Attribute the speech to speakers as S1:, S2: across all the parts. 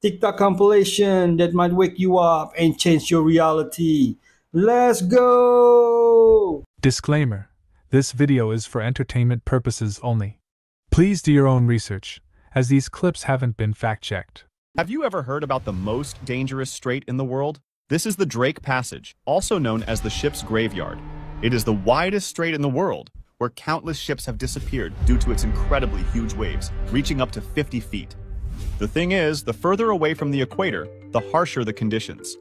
S1: TikTok compilation that might wake you up and change your reality. Let's go!
S2: Disclaimer: this video is for entertainment purposes only. Please do your own research, as these clips haven't been fact-checked.
S3: Have you ever heard about the most dangerous strait in the world? This is the Drake Passage, also known as the ship's graveyard. It is the widest strait in the world, where countless ships have disappeared due to its incredibly huge waves, reaching up to 50 feet. The thing is, the further away from the equator, the harsher the conditions.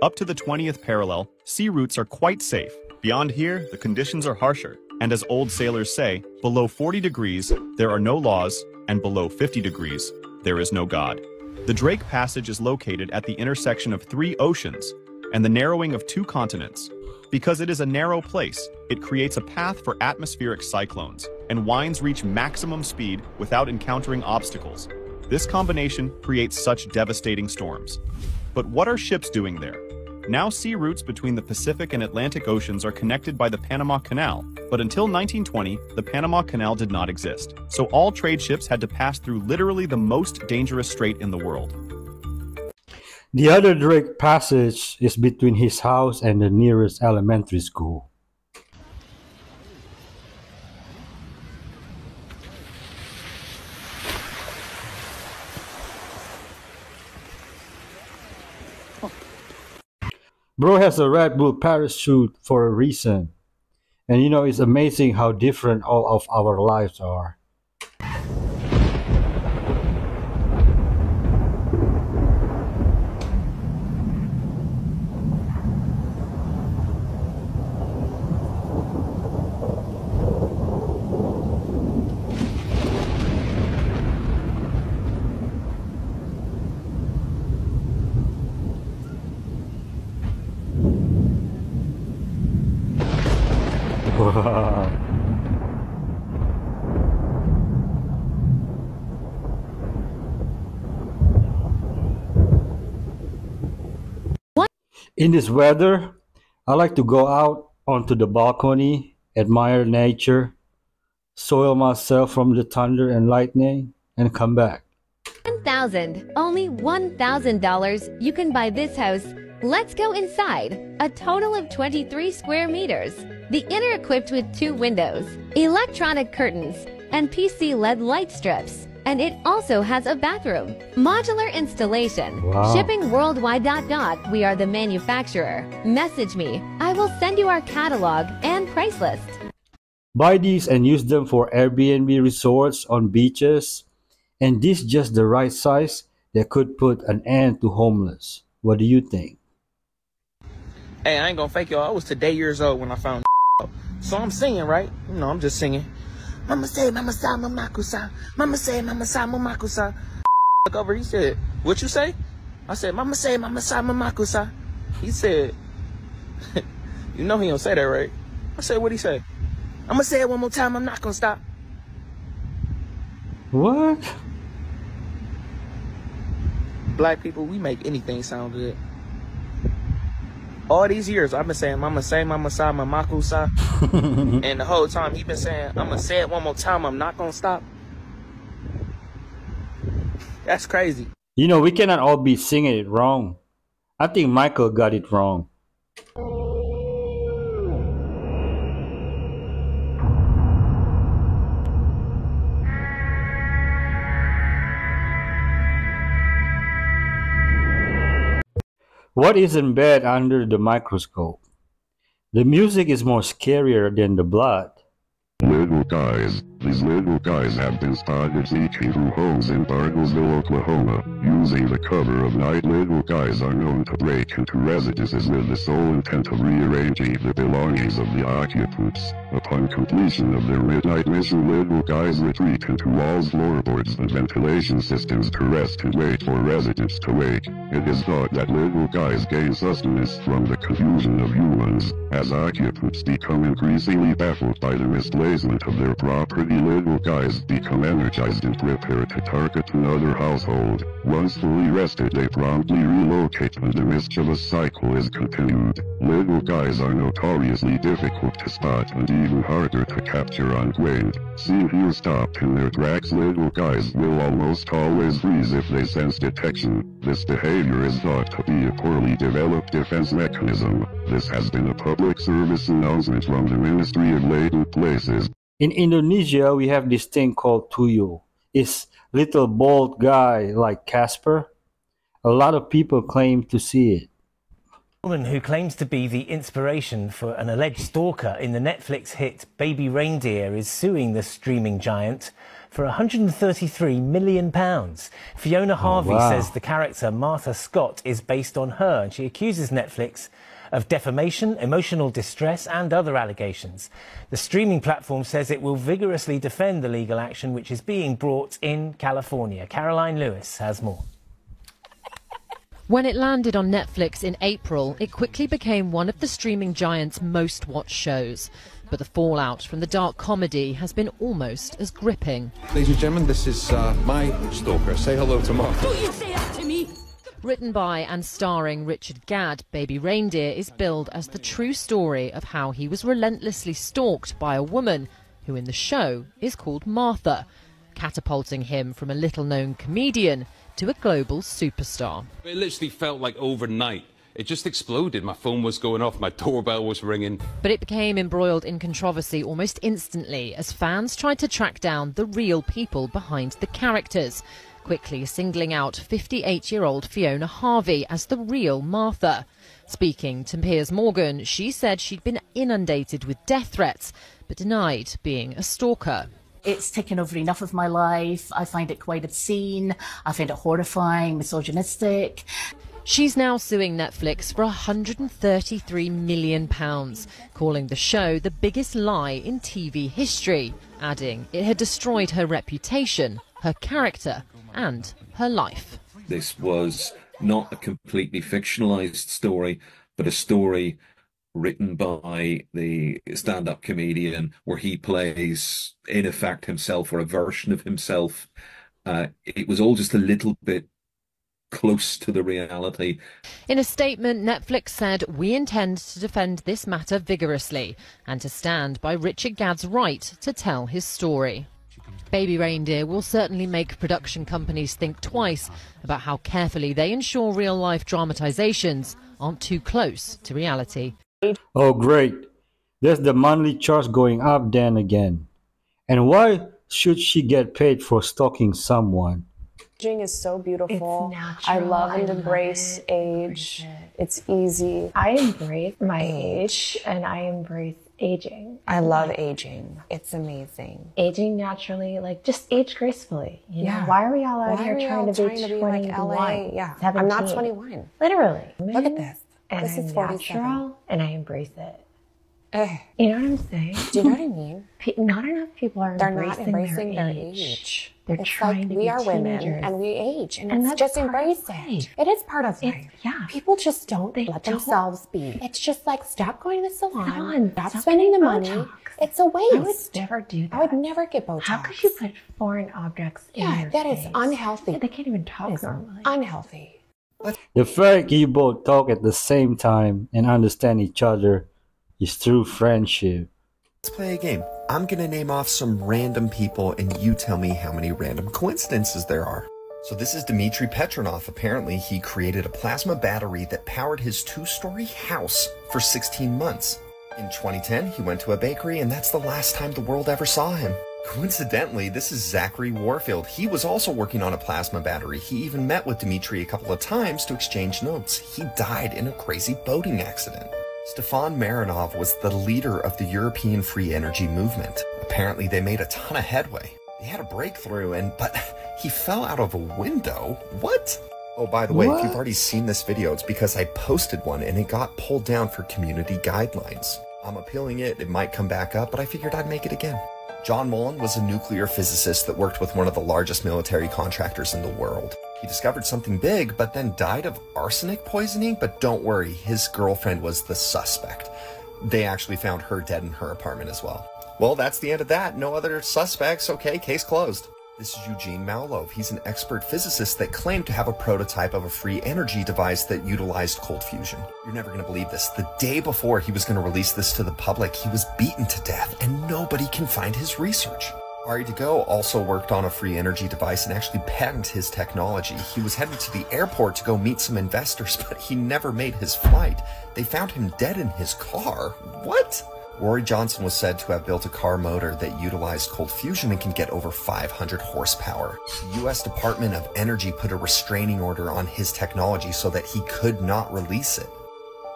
S3: Up to the 20th parallel, sea routes are quite safe. Beyond here, the conditions are harsher. And as old sailors say, below 40 degrees, there are no laws, and below 50 degrees, there is no God. The Drake Passage is located at the intersection of 3 oceans and the narrowing of 2 continents. Because it is a narrow place, it creates a path for atmospheric cyclones, and winds reach maximum speed without encountering obstacles. This combination creates such devastating storms. But what are ships doing there? Now sea routes between the Pacific and Atlantic Oceans are connected by the Panama Canal, but until 1920, the Panama Canal did not exist. So all trade ships had to pass through literally the most dangerous strait in the world.
S1: The other Drake Passage is between his house and the nearest elementary school. Bro has a Red Bull parachute for a reason. And you know, it's amazing how different all of our lives are. Wow. In this weather, I like to go out onto the balcony, admire nature, soil myself from the thunder and lightning, and come back.
S4: Only $1,000, you can buy this house. Let's go inside. A total of 23 square meters. The inner equipped with 2 windows, electronic curtains, and PC LED light strips. And it also has a bathroom. Modular installation.
S1: Wow.
S4: Shipping worldwide. We are the manufacturer. Message me. I will send you our catalog and price list.
S1: Buy these and use them for Airbnb resorts on beaches. And this just the right size that could put an end to homeless. What do you think?
S5: Hey, I ain't gonna fake y'all. I was today years old when I found so I'm singing, right? You know, I'm just singing. Mama say, mama sa, mama kusa. Mama say, mama sa, mama kusa. Look over, he said, what you say? I said, mama say, mama sa, mama kusa. He said, you know he don't say that, right? I said, what'd he say? I'm gonna say it one more time, I'm not gonna stop.
S1: What?
S5: Black people, we make anything sound good. All these years, I've been saying, mama say, mama sa, mama kusa. And the whole time, he been saying, I'm gonna say it one more time, I'm not gonna stop. That's crazy.
S1: You know, we cannot all be singing it wrong. I think Michael got it wrong. What isn't bad under the microscope? The music is more scarier than the blood.
S6: Little guys. These little guys have been spotted sneaking through homes in Bartlesville, Oklahoma. Using the cover of night, little guys are known to break into residences with the sole intent of rearranging the belongings of the occupants. Upon completion of their midnight mission, little guys retreat into walls, floorboards, and ventilation systems to rest and wait for residents to wake. It is thought that little guys gain sustenance from the confusion of humans, as occupants become increasingly baffled by the misplacement of their property. little guys become energized and prepare to target another household. Once fully rested, they promptly relocate and the mischievous cycle is continued. Little guys are notoriously difficult to spot and even harder to capture on grade. Seen here stopped in their tracks, little guys will almost always freeze if they sense detection. This behavior is thought to be a poorly developed defense mechanism. This has been a public service announcement from the Ministry of Latent Places.
S1: In Indonesia, we have this thing called tuyul. It's little bald guy like Casper. A lot of people claim to see it.
S7: A woman who claims to be the inspiration for an alleged stalker in the Netflix hit Baby Reindeer is suing the streaming giant for £133 million. Fiona Harvey says the character Martha Scott is based on her, and she accuses Netflix of defamation, emotional distress and other allegations. The streaming platform says it will vigorously defend the legal action which is being brought in California. Caroline Lewis has more.
S8: When it landed on Netflix in April, it quickly became one of the streaming giant's most watched shows. But the fallout from the dark comedy has been almost as gripping.
S9: Ladies and gentlemen, this is my stalker. Say hello to Martha.
S8: Don't you say that to me! Written by and starring Richard Gadd, Baby Reindeer is billed as the true story of how he was relentlessly stalked by a woman who in the show is called Martha, catapulting him from a little-known comedian to a global superstar.
S10: It literally felt like overnight. It just exploded. My phone was going off, my doorbell was ringing.
S8: But it became embroiled in controversy almost instantly as fans tried to track down the real people behind the characters, quickly singling out 58-year-old Fiona Harvey as the real Martha. Speaking to Piers Morgan, she said she'd been inundated with death threats, but denied being a stalker.
S11: It's taken over enough of my life. I find it quite obscene. I find it horrifying, misogynistic.
S8: She's now suing Netflix for £133 million, calling the show the biggest lie in TV history, adding it had destroyed her reputation, her character and her life.
S12: This was not a completely fictionalized story, but a story written by the stand-up comedian where he plays, in effect, himself or a version of himself. It was all just a little bit close to the reality.
S8: In a statement, Netflix said, "We intend to defend this matter vigorously and to stand by Richard Gadd's right to tell his story." Baby Reindeer will certainly make production companies think twice about how carefully they ensure real-life dramatizations aren't too close to reality.
S1: Oh great, there's the monthly charge going up then again. And why should she get paid for stalking someone?
S13: Aging is so beautiful.
S11: It's natural.
S13: I love and embrace age. It's easy.
S14: I embrace my age and I embrace aging.
S13: I love aging. It's amazing.
S14: Aging naturally, like just age gracefully. You know, why are we all out here trying to be 21?
S13: Like LA? Yeah,
S14: 17?
S13: I'm not 21.
S14: Literally.
S13: Look at this.
S14: And
S13: This is
S14: I'm
S13: 47.
S14: natural and I embrace it. You know what I'm saying?
S13: Do you know what I mean?
S14: Not enough people are
S13: They're not
S14: embracing
S13: their
S14: age.
S13: age.
S14: They're
S13: It's
S14: trying
S13: like
S14: to
S13: we
S14: be
S13: are women
S14: teenagers.
S13: and we age, and
S14: And
S13: it's
S14: that's
S13: just
S14: part of
S13: embrace
S14: life.
S13: it. It is part of life.
S14: Yeah.
S13: People just don't
S14: They
S13: let
S14: don't.
S13: themselves be. It's just like stop going to the salon,
S14: Salon,
S13: stop
S14: stop
S13: spending the
S14: getting
S13: money.
S14: Botox.
S13: It's a waste.
S14: I would never do that.
S13: I would never get Botox.
S14: How could you put foreign objects in your
S13: that is
S14: face?
S13: unhealthy.
S14: Yeah, they can't even talk
S13: It's
S14: normally.
S13: unhealthy.
S1: The fact you both talk at the same time and understand each other is true friendship.
S15: Let's play a game. I'm gonna name off some random people and you tell me how many random coincidences there are. So this is Dmitry Petronov. Apparently he created a plasma battery that powered his 2-story house for 16 months. In 2010, he went to a bakery and that's the last time the world ever saw him. Coincidentally, this is Zachary Warfield. He was also working on a plasma battery. He even met with Dmitry a couple of times to exchange notes. He died in a crazy boating accident. Stefan Marinov was the leader of the European free energy movement. Apparently they made a ton of headway. They had a breakthrough but he fell out of a window? What? Oh, by the way, if you've already seen this video, it's because I posted one and it got pulled down for community guidelines. I'm appealing it, it might come back up, but I figured I'd make it again. John Mullen was a nuclear physicist that worked with one of the largest military contractors in the world. He discovered something big, but then died of arsenic poisoning, but don't worry, his girlfriend was the suspect. They actually found her dead in her apartment as well. Well, that's the end of that. No other suspects. Okay, case closed. This is Eugene Malov. He's an expert physicist that claimed to have a prototype of a free energy device that utilized cold fusion. You're never going to believe this. The day before he was going to release this to the public, he was beaten to death, and nobody can find his research. Ari DeGo also worked on a free energy device and actually patented his technology. He was headed to the airport to go meet some investors, but he never made his flight. They found him dead in his car. What? Rory Johnson was said to have built a car motor that utilized cold fusion and can get over 500 horsepower. The U.S. Department of Energy put a restraining order on his technology so that he could not release it.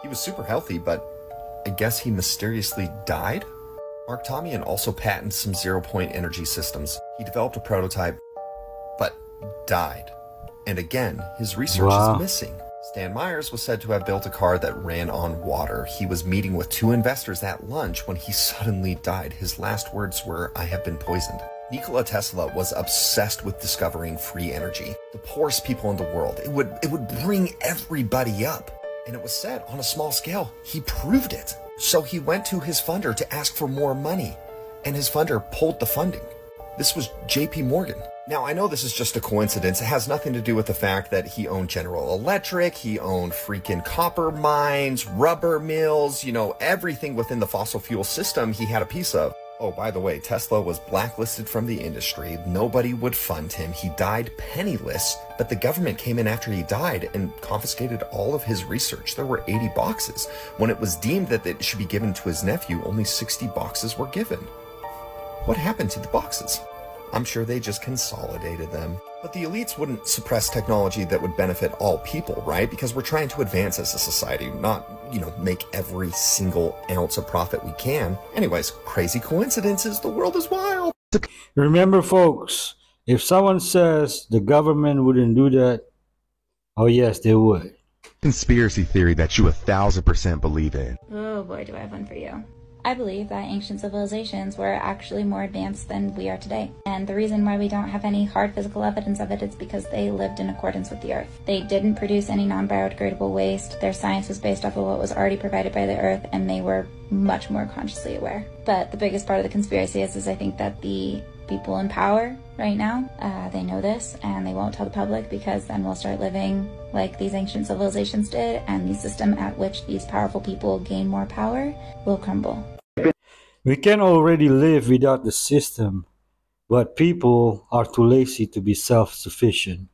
S15: He was super healthy, but I guess he mysteriously died? Mark Tomian also patented some zero-point energy systems. He developed a prototype, but died. And again, his research is missing. Stan Myers was said to have built a car that ran on water. He was meeting with 2 investors at lunch when he suddenly died. His last words were, "I have been poisoned." Nikola Tesla was obsessed with discovering free energy. The poorest people in the world. It would bring everybody up. And it was said, on a small scale, he proved it. So he went to his funder to ask for more money, and his funder pulled the funding. This was JP Morgan. Now, I know this is just a coincidence. It has nothing to do with the fact that he owned General Electric, he owned freaking copper mines, rubber mills, everything within the fossil fuel system he had a piece of. Oh, by the way, Tesla was blacklisted from the industry. Nobody would fund him. He died penniless, but the government came in after he died and confiscated all of his research. There were 80 boxes. When it was deemed that it should be given to his nephew, only 60 boxes were given. What happened to the boxes? I'm sure they just consolidated them. But the elites wouldn't suppress technology that would benefit all people, right? Because we're trying to advance as a society, not, make every single ounce of profit we can. Anyways, crazy coincidences. The world is wild.
S1: Remember, folks, if someone says the government wouldn't do that, oh yes, they would.
S16: Conspiracy theory that you 1,000% believe in.
S17: Oh boy, do I have one for you. I believe that ancient civilizations were actually more advanced than we are today. And the reason why we don't have any hard physical evidence of it is because they lived in accordance with the earth. They didn't produce any non-biodegradable waste. Their science was based off of what was already provided by the earth, and they were much more consciously aware. But the biggest part of the conspiracy is I think that the people in power right now, they know this and they won't tell the public, because then we'll start living like these ancient civilizations did, and the system at which these powerful people gain more power will crumble.
S1: We can already live without the system, but people are too lazy to be self-sufficient.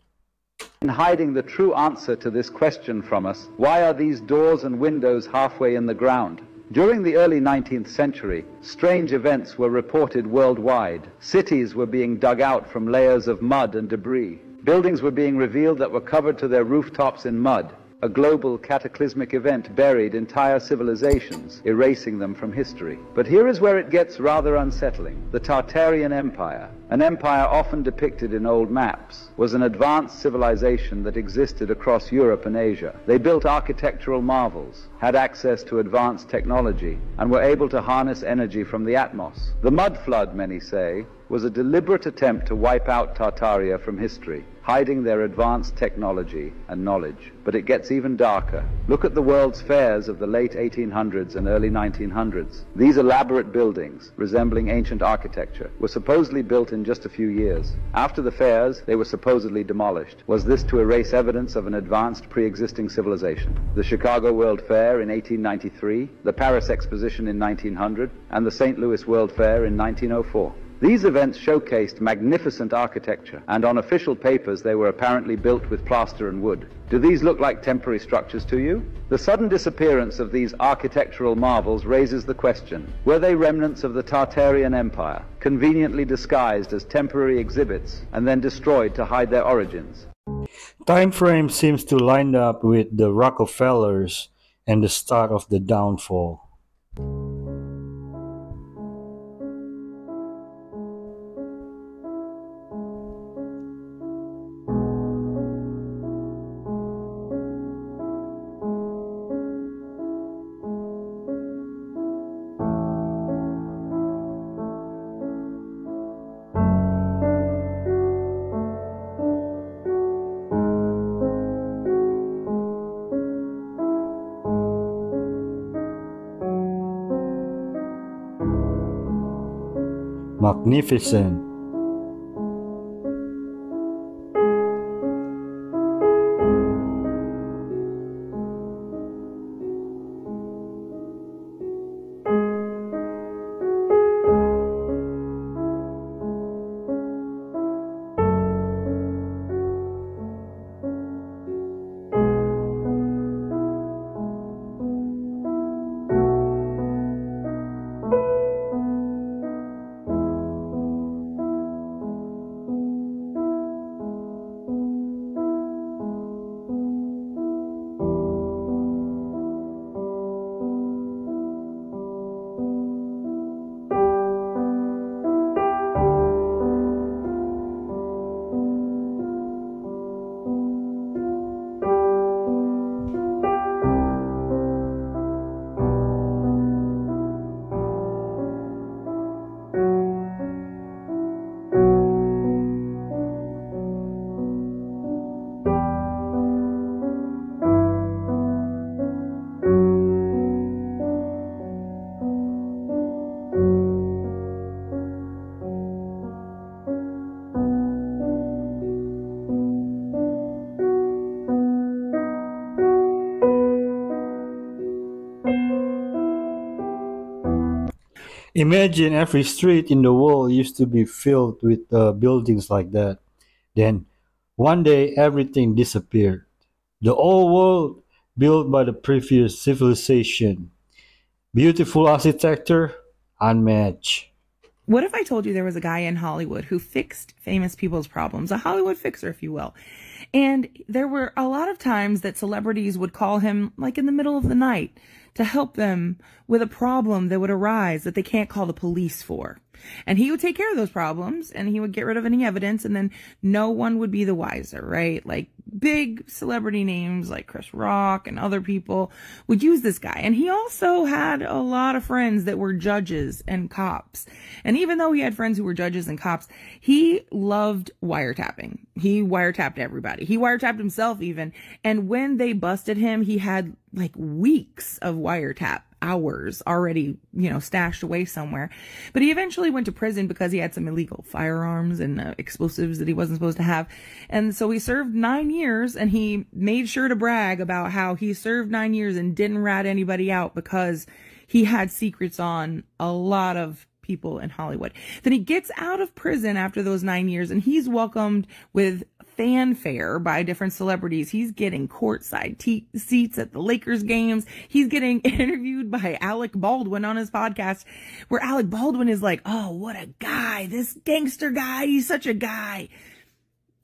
S18: In hiding the true answer to this question from us, why are these doors and windows halfway in the ground? During the early 19th century, strange events were reported worldwide. Cities were being dug out from layers of mud and debris. Buildings were being revealed that were covered to their rooftops in mud. A global cataclysmic event buried entire civilizations, erasing them from history. But here is where it gets rather unsettling. The Tartarian Empire, an empire often depicted in old maps, was an advanced civilization that existed across Europe and Asia. They built architectural marvels, had access to advanced technology, and were able to harness energy from the atmos. The mud flood, many say, was a deliberate attempt to wipe out Tartaria from history, hiding their advanced technology and knowledge. But it gets even darker. Look at the world's fairs of the late 1800s and early 1900s. These elaborate buildings, resembling ancient architecture, were supposedly built in just a few years. After the fairs, they were supposedly demolished. Was this to erase evidence of an advanced pre-existing civilization? The Chicago World Fair in 1893, the Paris Exposition in 1900, and the St. Louis World Fair in 1904. These events showcased magnificent architecture, and on official papers they were apparently built with plaster and wood. Do these look like temporary structures to you? The sudden disappearance of these architectural marvels raises the question, were they remnants of the Tartarian Empire, conveniently disguised as temporary exhibits and then destroyed to hide their origins?
S1: Time frame seems to line up with the Rockefellers and the start of the downfall. Magnificent. Imagine every street in the world used to be filled with buildings like that. Then, one day, everything disappeared. The old world built by the previous civilization. Beautiful architecture, unmatched.
S19: What if I told you there was a guy in Hollywood who fixed famous people's problems, a Hollywood fixer, if you will? And there were a lot of times that celebrities would call him, like in the middle of the night, to help them with a problem that would arise that they can't call the police for. And he would take care of those problems and he would get rid of any evidence and then no one would be the wiser, right? Like big celebrity names like Chris Rock and other people would use this guy. And he also had a lot of friends that were judges and cops. And even though he had friends who were judges and cops, he loved wiretapping. He wiretapped everybody. He wiretapped himself even. And when they busted him, he had like weeks of wiretap hours already, stashed away somewhere. But he eventually went to prison because he had some illegal firearms and explosives that he wasn't supposed to have. And so he served 9 years and he made sure to brag about how he served 9 years and didn't rat anybody out because he had secrets on a lot of people in Hollywood. Then he gets out of prison after those 9 years and he's welcomed with fanfare by different celebrities. He's getting courtside seats at the Lakers games. He's getting interviewed by Alec Baldwin on his podcast, where Alec Baldwin is like, oh, what a guy, this gangster guy. He's such a guy.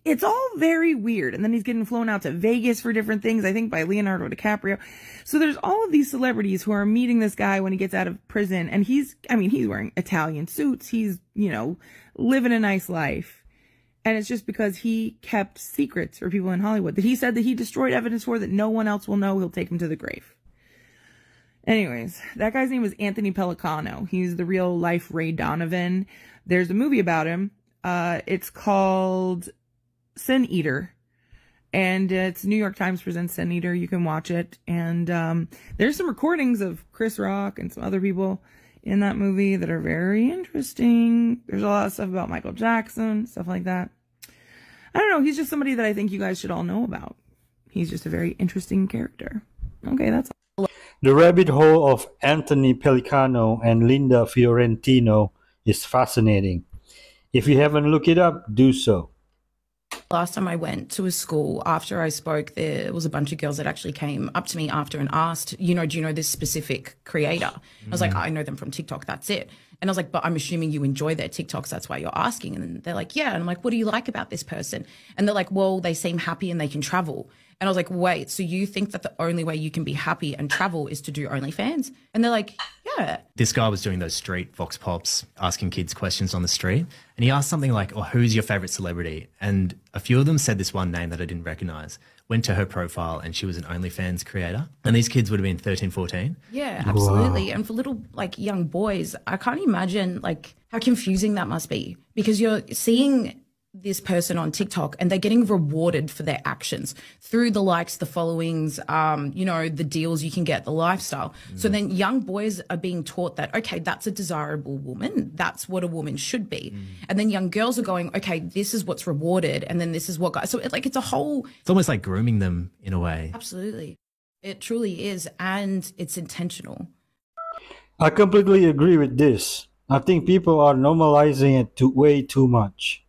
S19: It's all very weird. And then he's getting flown out to Vegas for different things, I think by Leonardo DiCaprio. So there's all of these celebrities who are meeting this guy when he gets out of prison. And he's wearing Italian suits. He's, living a nice life. And it's just because he kept secrets for people in Hollywood that he said that he destroyed evidence for that no one else will know. He'll take him to the grave. Anyways, that guy's name was Anthony Pellicano. He's the real life Ray Donovan. There's a movie about him. It's called Sin Eater. And it's New York Times presents Sin Eater. You can watch it. And there's some recordings of Chris Rock and some other people in that movie that are very interesting. There's a lot of stuff about Michael Jackson, stuff like that. I don't know. He's just somebody that I think you guys should all know about. He's just a very interesting character. Okay, that's all.
S1: The rabbit hole of Anthony Pellicano and Linda Fiorentino is fascinating. If you haven't looked it up, do so.
S20: Last time I went to a school, after I spoke, there was a bunch of girls that actually came up to me after and asked, do you know this specific creator? I was like, I know them from TikTok, that's it. And I was like, but I'm assuming you enjoy their TikToks, that's why you're asking. And they're like, yeah. And I'm like, what do you like about this person? And they're like, well, they seem happy and they can travel. And I was like, wait, so you think that the only way you can be happy and travel is to do OnlyFans? And they're like, yeah.
S21: This guy was doing those street vox pops, asking kids questions on the street. And he asked something like, oh, who's your favorite celebrity? And a few of them said this one name that I didn't recognize. Went to her profile and she was an OnlyFans creator. And these kids would have been 13, 14.
S20: Yeah, absolutely.
S21: Wow.
S20: And for little young boys, I can't imagine how confusing that must be, because you're seeing this person on TikTok and they're getting rewarded for their actions through the likes, the followings, the deals you can get, the lifestyle. So then young boys are being taught that, okay, that's a desirable woman. That's what a woman should be. And then young girls are going, okay, this is what's rewarded. And then this is what guys. So it's a whole.
S21: It's almost like grooming them in a way.
S20: Absolutely. It truly is. And it's intentional.
S1: I completely agree with this. I think people are normalizing it way too much.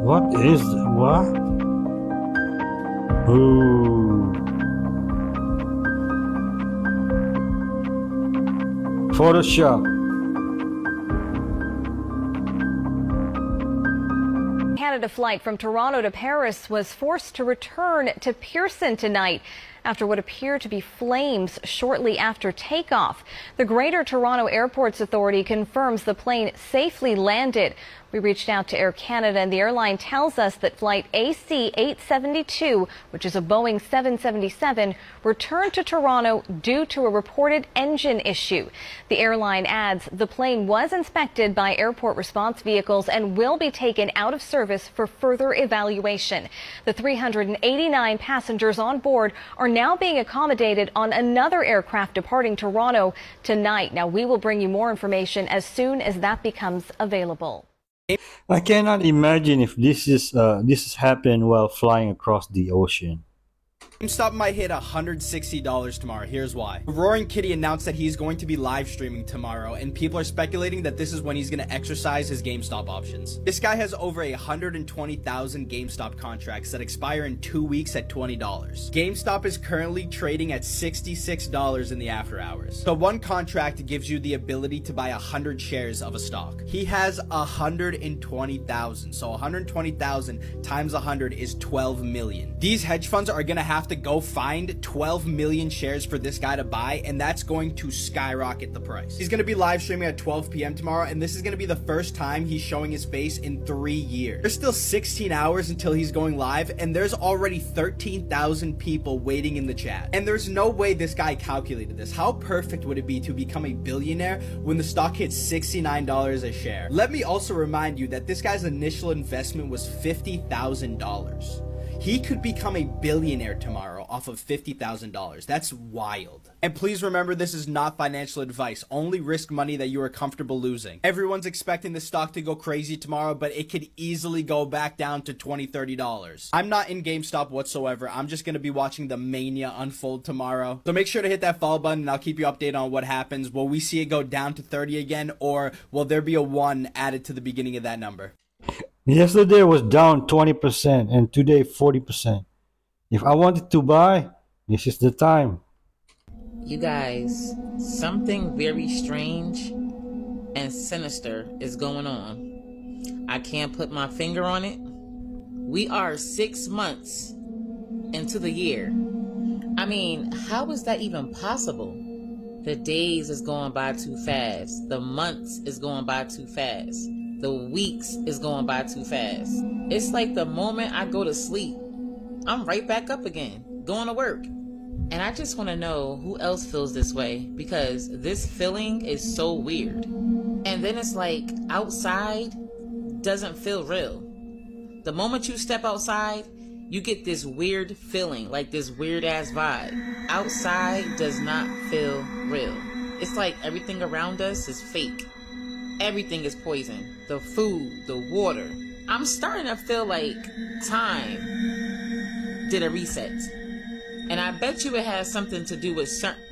S1: What is what? Ooh. Photoshop.
S2: Canada flight from Toronto to Paris was forced to return to Pearson tonight after what appeared to be flames shortly after takeoff. The Greater Toronto Airports Authority confirms the plane safely landed. We reached out to Air Canada, and the airline tells us that flight AC 872, which is a Boeing 777, returned to Toronto due to a reported engine issue. The airline adds the plane was inspected by airport response vehicles and will be taken out of service for further evaluation. The 389 passengers on board are now being accommodated on another aircraft departing Toronto tonight. Now, we will bring you more information as soon as that becomes available.
S1: I cannot imagine if this has happened while flying across the ocean.
S22: GameStop might hit $160 tomorrow. Here's why. Roaring Kitty announced that he's going to be live streaming tomorrow, and people are speculating that this is when he's going to exercise his GameStop options. This guy has over 120,000 GameStop contracts that expire in 2 weeks at $20. GameStop is currently trading at $66 in the after hours. So one contract gives you the ability to buy 100 shares of a stock. He has 120,000. So 120,000 times 100 is 12 million. These hedge funds are going to have to go find 12 million shares for this guy to buy, and that's going to skyrocket the price. He's going to be live streaming at 12 p.m. tomorrow, and this is going to be the first time he's showing his face in 3 years. There's still 16 hours until he's going live, and there's already 13,000 people waiting in the chat. And there's no way this guy calculated this. How perfect would it be to become a billionaire when the stock hits $69 a share? Let me also remind you that this guy's initial investment was $50,000. He could become a billionaire tomorrow off of $50,000. That's wild. And please remember, this is not financial advice. Only risk money that you are comfortable losing. Everyone's expecting the stock to go crazy tomorrow, but it could easily go back down to $20, $30. I'm not in GameStop whatsoever. I'm just going to be watching the mania unfold tomorrow. So make sure to hit that follow button, and I'll keep you updated on what happens. Will we see it go down to 30 again, or will there be a 1 added to the beginning of that number?
S1: Yesterday was down 20% and today 40%. If I wanted to buy, this is the time.
S23: You guys, something very strange and sinister is going on. I can't put my finger on it. We are 6 months into the year. I mean, how is that even possible? The days is going by too fast. The months is going by too fast. The weeks is going by too fast. It's like the moment I go to sleep, I'm right back up again, going to work. And I just want to know who else feels this way, because this feeling is so weird. And then it's like outside doesn't feel real. The moment you step outside, you get this weird feeling, like this weird ass vibe. Outside does not feel real. It's like everything around us is fake. Everything is poison. The food, the water. I'm starting to feel like time did a reset. And I bet you it has something to do with certain...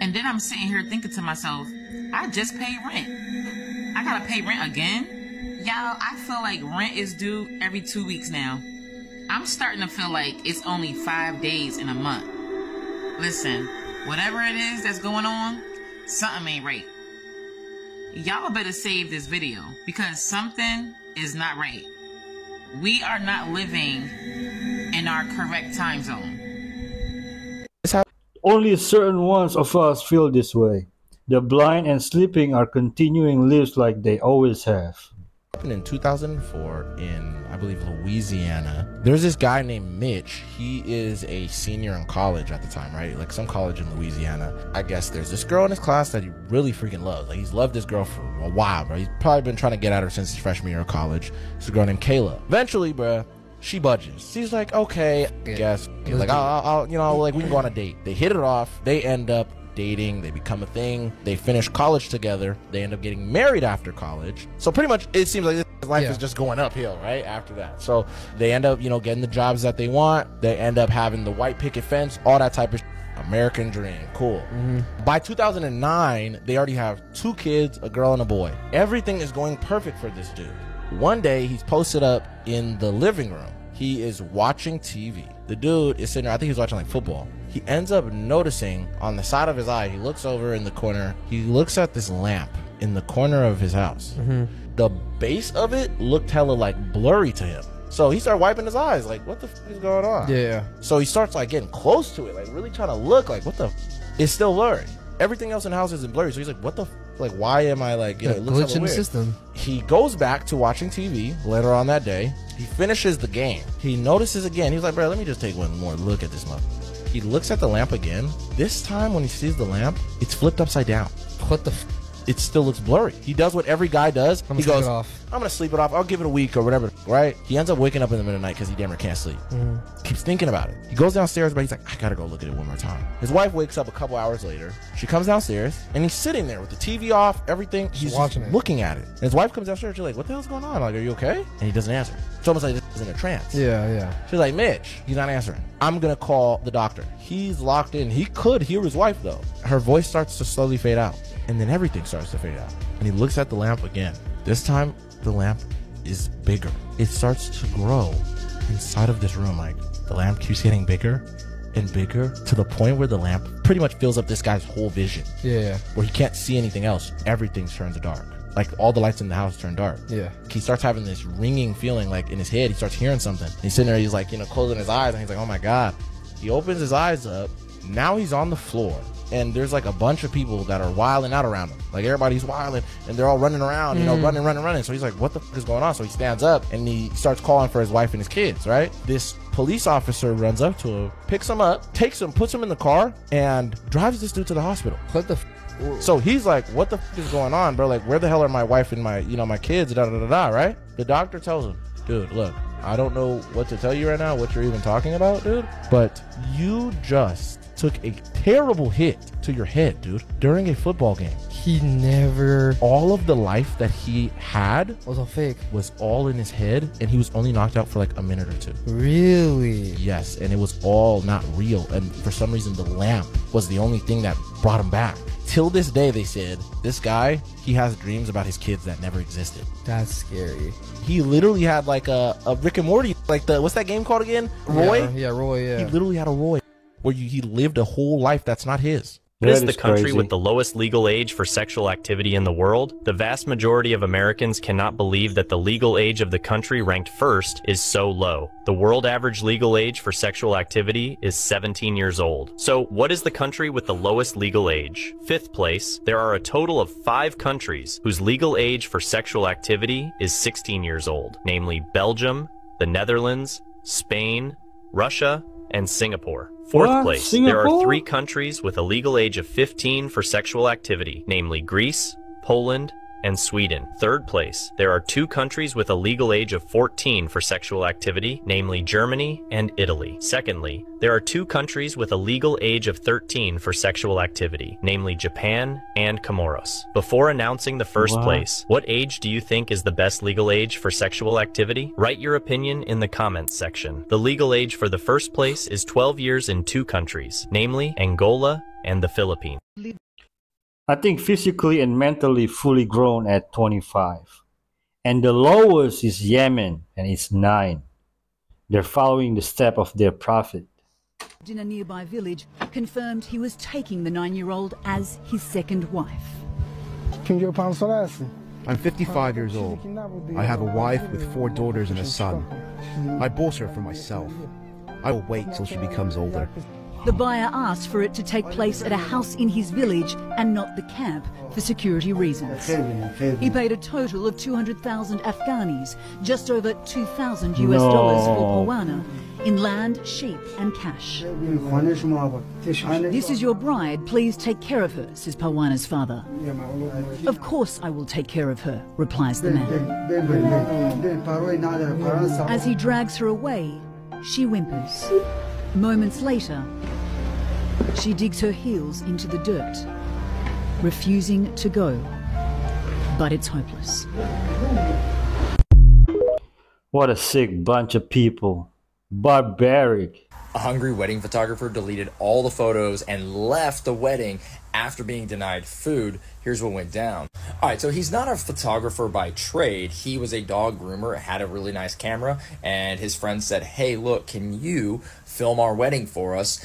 S23: And then I'm sitting here thinking to myself, I just paid rent. I gotta pay rent again? Y'all, I feel like rent is due every 2 weeks now. I'm starting to feel like it's only 5 days in a month. Listen, whatever it is that's going on, something ain't right. Y'all better save this video because something is not right. We are not living in our correct time zone.
S1: Only certain ones of us feel this way. The blind and sleeping are continuing lives like they always have.
S3: In 2004 in, I believe, Louisiana, there's this guy named Mitch. He is a senior in college at the time, right? Like some college in Louisiana. I guess there's this girl in his class that he really freaking loves. Like he's loved this girl for a while, bro. He's probably been trying to get at her since his freshman year of college. It's a girl named Kayla. Eventually, bro, she budges. She's like, okay, I guess. Like, I'll, you know, like we can go on a date. They hit it off. They end up dating, they become a thing, they finish college together, they end up getting married after college. So pretty much it seems like this life is just going uphill, right? After that. So they end up, you know, getting the jobs that they want, they end up having the white picket fence, all that type of American dream. Cool. By 2009, they already have 2 kids, a girl and a boy. Everything is going perfect for this dude. One day he's posted up in the living room. He is watching TV. The dude is sitting there, I think he's watching like football. He ends up noticing on the side of his eye, he looks over in the corner, he looks at this lamp in the corner of his house. The base of it looked hella like blurry to him. So he started wiping his eyes, like, what the f is going on?
S4: Yeah.
S3: So he starts like getting close to it, like really trying to look, like, what the f? It's still blurry. Everything else in the house isn't blurry. So he's like, what the f? Like, why am I like, you know, it looks
S4: glitch in the
S3: weird.
S4: system.
S3: He goes back to watching TV later on that day. He finishes the game. He notices again. He's like, bro, let me just take one more look at this mother. He looks at the lamp again. This time when he sees the lamp, it's flipped upside down.
S4: What the f?
S3: It still looks blurry. He does what every guy does. He goes, I'm going to sleep it off. I'll give it a week or whatever, right? He ends up waking up in the middle of the night because he damn near can't sleep. Keeps thinking about it. He goes downstairs, but he's like, I got to go look at it one more time. His wife wakes up a couple hours later. She comes downstairs, and he's sitting there with the TV off, everything. He's watching it, looking at it. And his wife comes downstairs. She's like, what the hell's going on? Like, are you okay? And he doesn't answer. It's almost like he's in a trance.
S4: Yeah.
S3: She's like, Mitch, he's not answering. I'm going to call the doctor. He's locked in. He could hear his wife, though. Her voice starts to slowly fade out. And then everything starts to fade out. And he looks at the lamp again. This time, the lamp is bigger. It starts to grow inside of this room. Like, the lamp keeps getting bigger and bigger to the point where the lamp pretty much fills up this guy's whole vision.
S4: Yeah.
S3: Where he can't see anything else. Everything turns dark. Like, all the lights in the house turn dark.
S4: Yeah.
S3: He starts having this ringing feeling, like, in his head. He starts hearing something. And he's sitting there, he's like, you know, closing his eyes, and he's like, oh my God. He opens his eyes up. Now he's on the floor. And there's like a bunch of people that are wilding out around him. Like everybody's wilding and they're all running around, you know, running. So he's like, what the f is going on? So he stands up and he starts calling for his wife and his kids, right? This police officer runs up to him, picks him up, takes him, puts him in the car and drives this dude to the hospital.
S4: What the f?
S3: So he's like, what the f is going on, bro? Like, where the hell are my wife and my, you know, my kids, right? The doctor tells him, dude, look, I don't know what to tell you right now, what you're even talking about, dude, but you just took a terrible hit to your head, dude, during a football game.
S4: He never...
S3: All of the life that he had
S4: was all fake.
S3: Was all in his head, and he was only knocked out for like a minute or 2.
S4: Really?
S3: Yes, and it was all not real. And for some reason, the lamp was the only thing that brought him back. Till this day, they said, this guy, he has dreams about his kids that never existed.
S4: That's scary.
S3: He literally had like a Rick and Morty, like what's that game called again? Roy?
S4: Yeah, Roy, yeah.
S3: He literally had a Roy. Where he lived a whole life that's not his.
S5: What is the country with the lowest legal age for sexual activity in the world? The vast majority of Americans cannot believe that the legal age of the country ranked first is so low. The world average legal age for sexual activity is 17 years old. So what is the country with the lowest legal age? 5th place, there are a total of 5 countries whose legal age for sexual activity is 16 years old, namely Belgium, the Netherlands, Spain, Russia, and Singapore. 4th place,
S1: Singapore?
S5: There are 3 countries with a legal age of 15 for sexual activity, namely Greece, Poland, and Sweden. 3rd place, there are 2 countries with a legal age of 14 for sexual activity, namely Germany and Italy. Secondly, there are 2 countries with a legal age of 13 for sexual activity, namely Japan and Comoros. Before announcing the 1st place, what age do you think is the best legal age for sexual activity? Write your opinion in the comments section. The legal age for the 1st place is 12 years in 2 countries, namely Angola and the Philippines.
S1: I think physically and mentally fully grown at 25. And the lowest is Yemen, and it's 9. They're following the step of their prophet.
S6: In a nearby village, confirmed he was taking the 9-year-old as his second wife.
S7: I'm 55 years old. I have a wife with 4 daughters and a son. I bought her for myself. I will wait till she becomes older.
S6: The buyer asked for it to take place at a house in his village and not the camp for security reasons. He paid a total of 200,000 Afghanis, just over $2,000 US for Pawana, in land, sheep and cash. This is your bride, please take care of her, says Pawana's father. Of course I will take care of her, replies the man. As he drags her away, she whimpers. Moments later, she digs her heels into the dirt, refusing to go. But it's hopeless.
S1: What a sick bunch of people. Barbaric.
S9: A hungry wedding photographer deleted all the photos and left the wedding after being denied food. Here's what went down. All right, so he's not a photographer by trade. He was a dog groomer, had a really nice camera, and his friend said, hey, look, can you film our wedding for us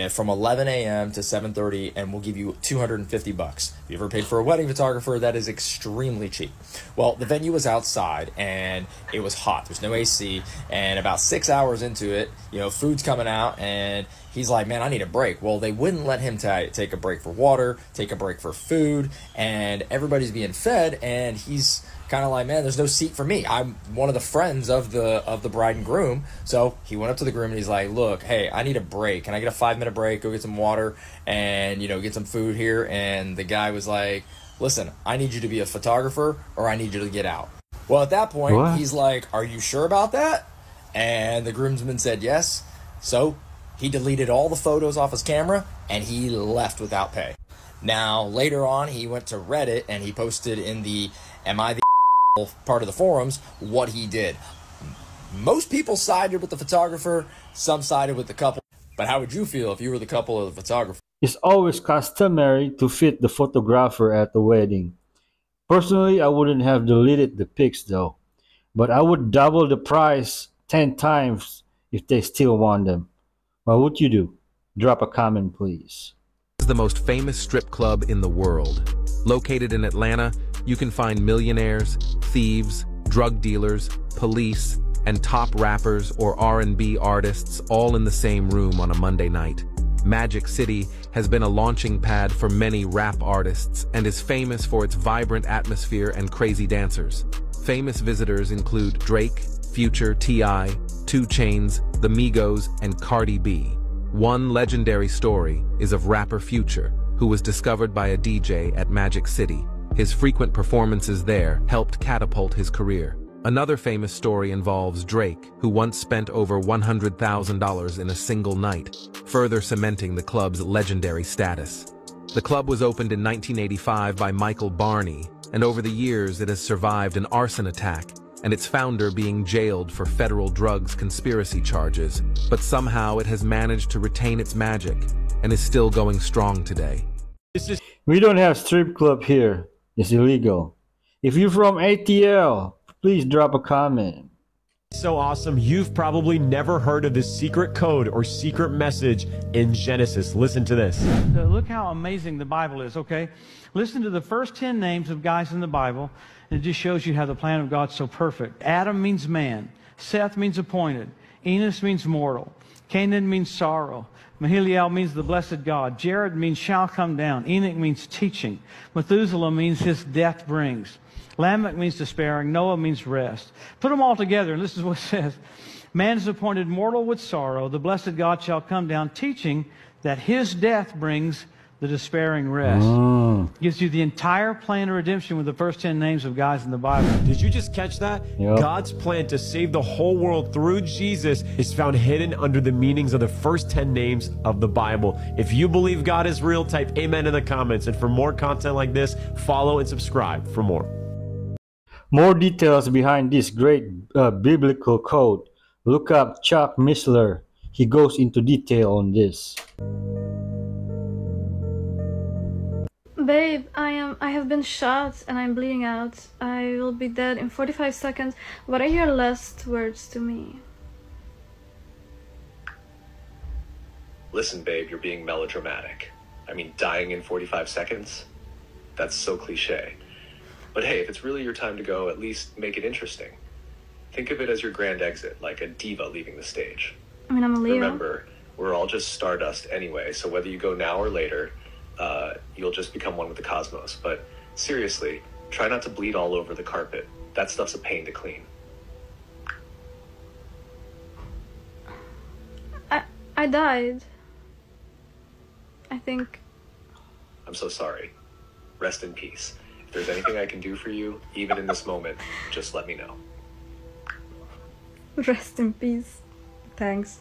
S9: from 11 a.m. to 7:30, and we'll give you $250. If you ever paid for a wedding photographer, that is extremely cheap. Well, the venue was outside, and it was hot. There's no AC, and about 6 hours into it, food's coming out, and he's like, man, I need a break. Well, they wouldn't let him take a break for water, take a break for food, and everybody's being fed, and he's kind of like, man, there's no seat for me. I'm one of the friends of the bride and groom. So he went up to the groom and he's like, look, hey, I need a break. Can I get a 5-minute break? Go get some water and, get some food here. And the guy was like, listen, I need you to be a photographer or I need you to get out. Well, at that point, he's like, are you sure about that? And the groomsman said yes. So he deleted all the photos off his camera and he left without pay. Now, later on, he went to Reddit and he posted in the Am I the part of the forums what he did. Most people sided with the photographer, some sided with the couple. But how would you feel if you were the couple or the photographer?
S1: It's always customary to fit the photographer at the wedding. Personally, I wouldn't have deleted the pics though, but I would double the price 10 times if they still want them. What would you do? Drop a comment, please.
S24: This is the most famous strip club in the world. Located in Atlanta, you can find millionaires, thieves, drug dealers, police, and top rappers or R&B artists all in the same room on a Monday night. Magic City has been a launching pad for many rap artists and is famous for its vibrant atmosphere and crazy dancers. Famous visitors include Drake, Future, T.I., 2 Chainz, The Migos, and Cardi B. One legendary story is of rapper Future, who was discovered by a DJ at Magic City. His frequent performances there helped catapult his career. Another famous story involves Drake, who once spent over $100,000 in a single night, further cementing the club's legendary status. The club was opened in 1985 by Michael Barney, and over the years it has survived an arson attack, and its founder being jailed for federal drugs conspiracy charges, but somehow it has managed to retain its magic and is still going strong today.
S1: We don't have strip club here. It's illegal. If you're from ATL, please drop a comment.
S25: So awesome, you've probably never heard of this secret code or secret message in Genesis. Listen to this.
S26: Look how amazing the Bible is, okay? Listen to the first 10 names of guys in the Bible, and it just shows you how the plan of God's so perfect. Adam means man. Seth means appointed. Enos means mortal. Canaan means sorrow. Mahiliel means the blessed God. Jared means shall come down. Enoch means teaching. Methuselah means his death brings. Lamech means despairing. Noah means rest. Put them all together, and this is what it says. Man is appointed mortal with sorrow. The blessed God shall come down, teaching that his death brings the despairing rest. Gives you the entire plan of redemption with the first 10 names of guys in the Bible.
S25: Did you just catch that?
S1: Yep.
S25: God's plan to save the whole world through Jesus is found hidden under the meanings of the first 10 names of the Bible. If you believe God is real, type amen in the comments. And for more content like this, follow and subscribe for more.
S1: More details behind this great biblical code. Look up Chuck Missler. He goes into detail on this.
S8: Babe, I have been shot and I'm bleeding out. I will be dead in 45 seconds. What are your last words to me?
S10: Listen, babe, you're being melodramatic. I mean, dying in 45 seconds? That's so cliche. But hey, if it's really your time to go, at least make it interesting. Think of it as your grand exit, like a diva leaving the stage.
S8: I mean, I'm a Leo.
S10: Remember, we're all just stardust anyway, so whether you go now or later, you'll just become one with the cosmos. But seriously, try not to bleed all over the carpet. That stuff's a pain to clean.
S8: I died. I think.
S10: I'm so sorry. Rest in peace. If there's anything I can do for you, even in this moment, just let me know.
S8: Rest in peace. Thanks.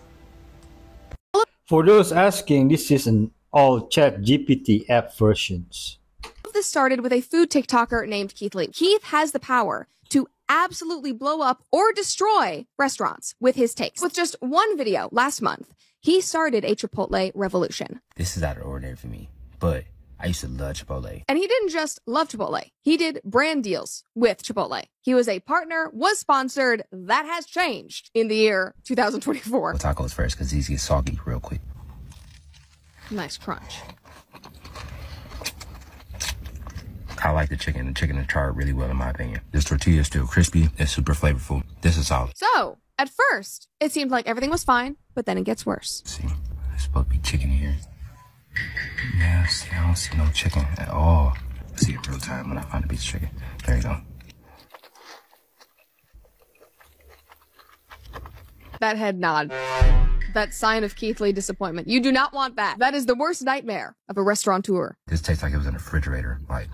S1: For those asking, this is an all ChatGPT app versions.
S11: This started with a food TikToker named Keith Lee. Keith has the power to absolutely blow up or destroy restaurants with his takes. With just one video last month, he started a Chipotle revolution.
S12: This is out of the ordinary for me, but I used to love Chipotle.
S11: And he didn't just love Chipotle. He did brand deals with Chipotle. He was a partner, was sponsored. That has changed in the year 2024.
S12: Well, tacos first, because these get soggy real quick.
S11: Nice crunch.
S12: I like the chicken. The chicken is charred really well, in my opinion. This tortilla is still crispy. It's super flavorful. This is solid.
S11: So, at first, it seemed like everything was fine, but then it gets worse.
S12: See, there's supposed to be chicken here. Yeah, see, I don't see no chicken at all. I see it real time when I find a piece of chicken. There you go.
S11: That head nod. That sign of Keith Lee disappointment. You do not want that. That is the worst nightmare of a restaurateur.
S12: This tastes like it was in a refrigerator. Like,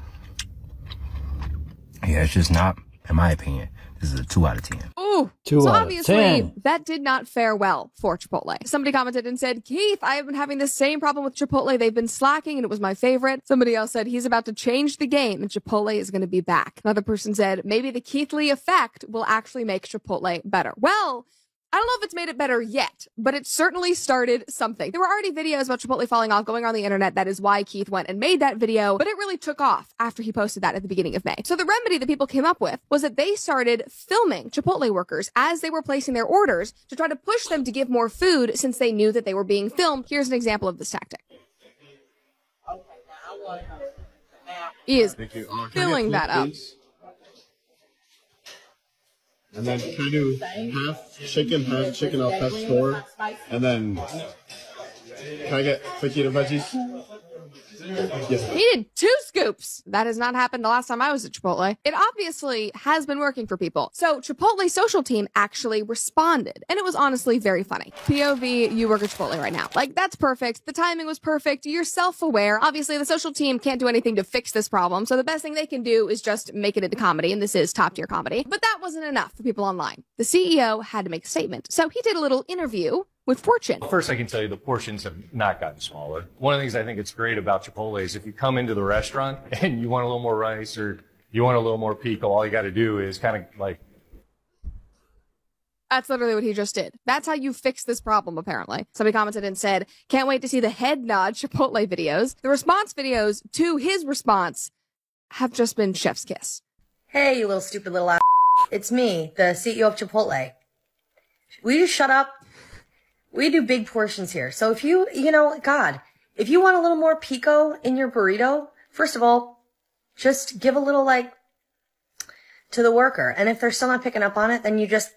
S12: yeah, it's just not, in my opinion, this is a 2 out of 10.
S11: Ooh,
S1: 2
S11: so
S1: out of
S11: obviously
S1: 10.
S11: that did not fare well for Chipotle. Somebody commented and said, Keith, I have been having the same problem with Chipotle. They've been slacking and it was my favorite. Somebody else said he's about to change the game and Chipotle is going to be back. Another person said maybe the Keith Lee effect will actually make Chipotle better. Well, I don't know if it's made it better yet, but it certainly started something. There were already videos about Chipotle falling off going on the internet. That is why Keith went and made that video, but it really took off after he posted that at the beginning of May. So the remedy that people came up with was that they started filming Chipotle workers as they were placing their orders to try to push them to give more food since they knew that they were being filmed. Here's an example of this tactic. He is filling that up.
S13: And then can I do half chicken I'll pass store, and then can I get fajita veggies? Yes.
S11: He did 2 scoops. That has not happened the last time I was at Chipotle. It obviously has been working for people. So Chipotle's social team actually responded, and it was honestly very funny. POV, you work at Chipotle right now. Like, that's perfect. The timing was perfect. You're self-aware. Obviously, the social team can't do anything to fix this problem, so the best thing they can do is just make it into comedy, and this is top-tier comedy. But that wasn't enough for people online. The CEO had to make a statement, so he did a little interview with Fortune.
S14: First, I can tell you the portions have not gotten smaller. One of the things I think it's great about Chipotle is if you come into the restaurant and you want a little more rice or you want a little more pico, all you got to do is kind of like...
S11: That's literally what he just did. That's how you fix this problem, apparently. Somebody commented and said, can't wait to see the head nod Chipotle videos. The response videos to his response have just been chef's kiss.
S27: Hey, you little stupid little ass. It's me, the CEO of Chipotle. Will you shut up? We do big portions here. So if you God, if you want a little more pico in your burrito, first of all, just give a little, to the worker. And if they're still not picking up on it, then you just,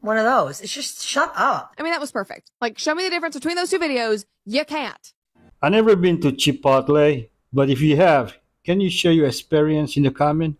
S27: one of those. It's just, shut up.
S11: I mean, that was perfect. Like, show me the difference between those 2 videos. You can't.
S1: I've never been to Chipotle, but if you have, can you share your experience in the comment?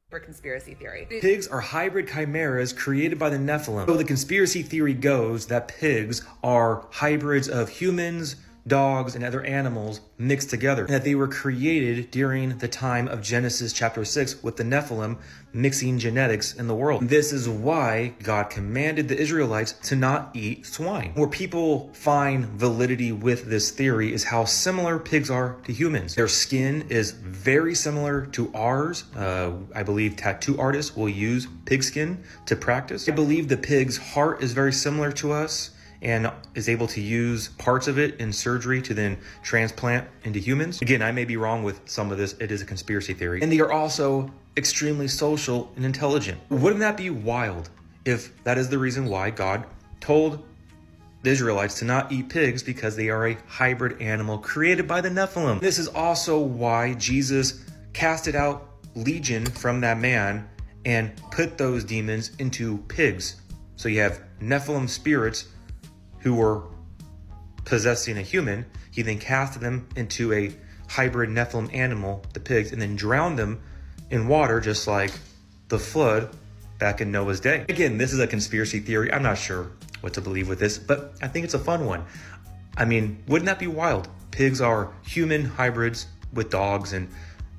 S28: For conspiracy theory.
S29: Pigs are hybrid chimeras created by the Nephilim. So the conspiracy theory goes that pigs are hybrids of humans, dogs, and other animals mixed together, and that they were created during the time of Genesis chapter 6 with the Nephilim mixing genetics in the world. This is why God commanded the Israelites to not eat swine. Where people find validity with this theory is how similar pigs are to humans. Their skin is very similar to ours. I believe tattoo artists will use pig skin to practice. I believe the pig's heart is very similar to us, and is able to use parts of it in surgery to then transplant into humans. Again, I may be wrong with some of this. It is a conspiracy theory. And they are also extremely social and intelligent. Wouldn't that be wild if that is the reason why God told the Israelites to not eat pigs, because they are a hybrid animal created by the Nephilim? This is also why Jesus casted out legion from that man and put those demons into pigs. So you have Nephilim spirits who were possessing a human. He then casted them into a hybrid Nephilim animal, the pigs, and then drowned them in water, just like the flood back in Noah's day. Again, this is a conspiracy theory. I'm not sure what to believe with this, but I think it's a fun one. I mean, wouldn't that be wild? Pigs are human hybrids with dogs and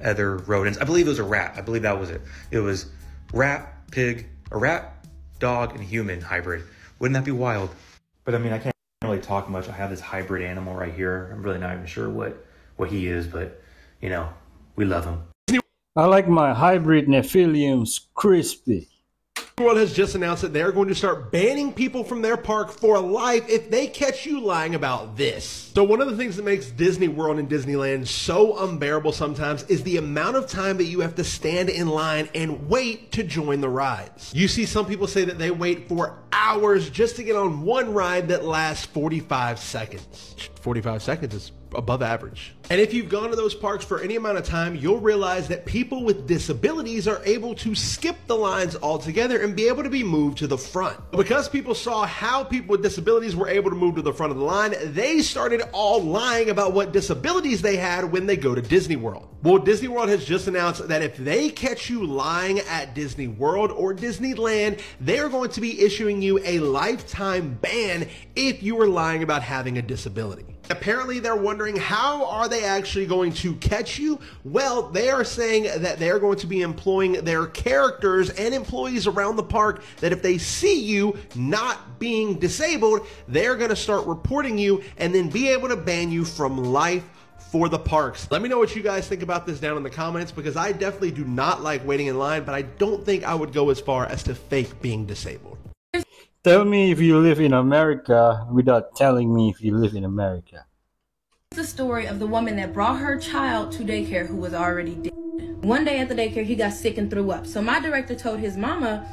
S29: other rodents. I believe it was a rat. I believe that was it. It was rat, pig, a rat, dog, and human hybrid. Wouldn't that be wild? But I mean, I can't really talk much. I have this hybrid animal right here. I'm really not even sure what he is, but you know, we love him.
S1: I like my hybrid Nephiliums crispy.
S2: World has just announced that they're going to start banning people from their park for life if they catch you lying about this. So one of the things that makes Disney World and Disneyland so unbearable sometimes is the amount of time that you have to stand in line and wait to join the rides. You see some people say that they wait for hours just to get on one ride that lasts 45 seconds. 45 seconds is above average. And if you've gone to those parks for any amount of time, you'll realize that people with disabilities are able to skip the lines altogether and be able to be moved to the front. Because people saw how people with disabilities were able to move to the front of the line, they started all lying about what disabilities they had when they go to Disney World. Well, Disney World has just announced that if they catch you lying at Disney World or Disneyland, they are going to be issuing you a lifetime ban if you were lying about having a disability. Apparently, they're wondering, how are they actually going to catch you? Well, they are saying that they're going to be employing their characters and employees around the park, that if they see you not being disabled, they're going to start reporting you and then be able to ban you from life for the parks. Let me know what you guys think about this down in the comments, because I definitely do not like waiting in line, but I don't think I would go as far as to fake being disabled.
S1: Tell me if you live in America without telling me if you live in America.
S15: It's the story of the woman that brought her child to daycare who was already dead. One day at the daycare, he got sick and threw up. So my director told his mama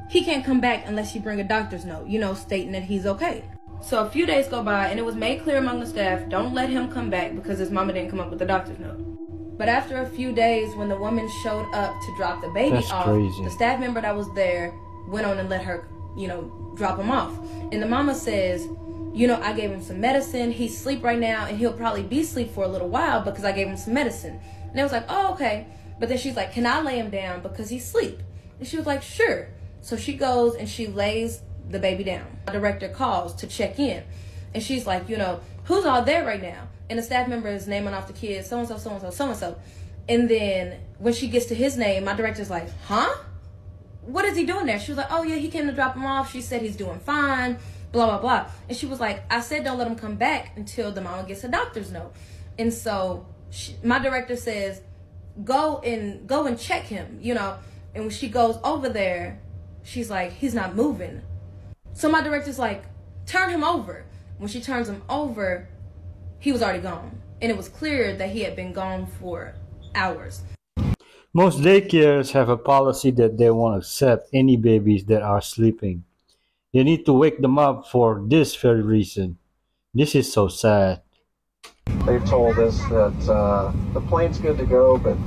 S15: he can't come back unless she bring a doctor's note, you know, stating that he's okay. So a few days go by and it was made clear among the staff, don't let him come back because his mama didn't come up with the doctor's note. But after a few days, when the woman showed up to drop the baby off, the staff member that was there went on and let her, you know, drop him off. And the mama says, you know, I gave him some medicine. He's asleep right now and he'll probably be asleep for a little while because I gave him some medicine. And I was like, oh, okay. But then she's like, can I lay him down because he's asleep? And she was like, sure. So she goes and she lays the baby down. The director calls to check in. And she's like, you know, who's all there right now? And the staff member is naming off the kids, so-and-so, so-and-so, so-and-so. And then when she gets to his name, my director's like, huh? What is he doing there? She was like, oh yeah, he came to drop him off. She said he's doing fine, blah, blah, blah. And she was like, I said don't let him come back until the mama gets a doctor's note. And so my director says, go and check him, you know. And when she goes over there, she's like, he's not moving. So my director's like, turn him over. When she turns him over, he was already gone. And it was clear that he had been gone for hours.
S1: Most daycares have a policy that they won't accept any babies that are sleeping. They need to wake them up for this very reason. This is so sad.
S16: They've told us that the plane's good to go, but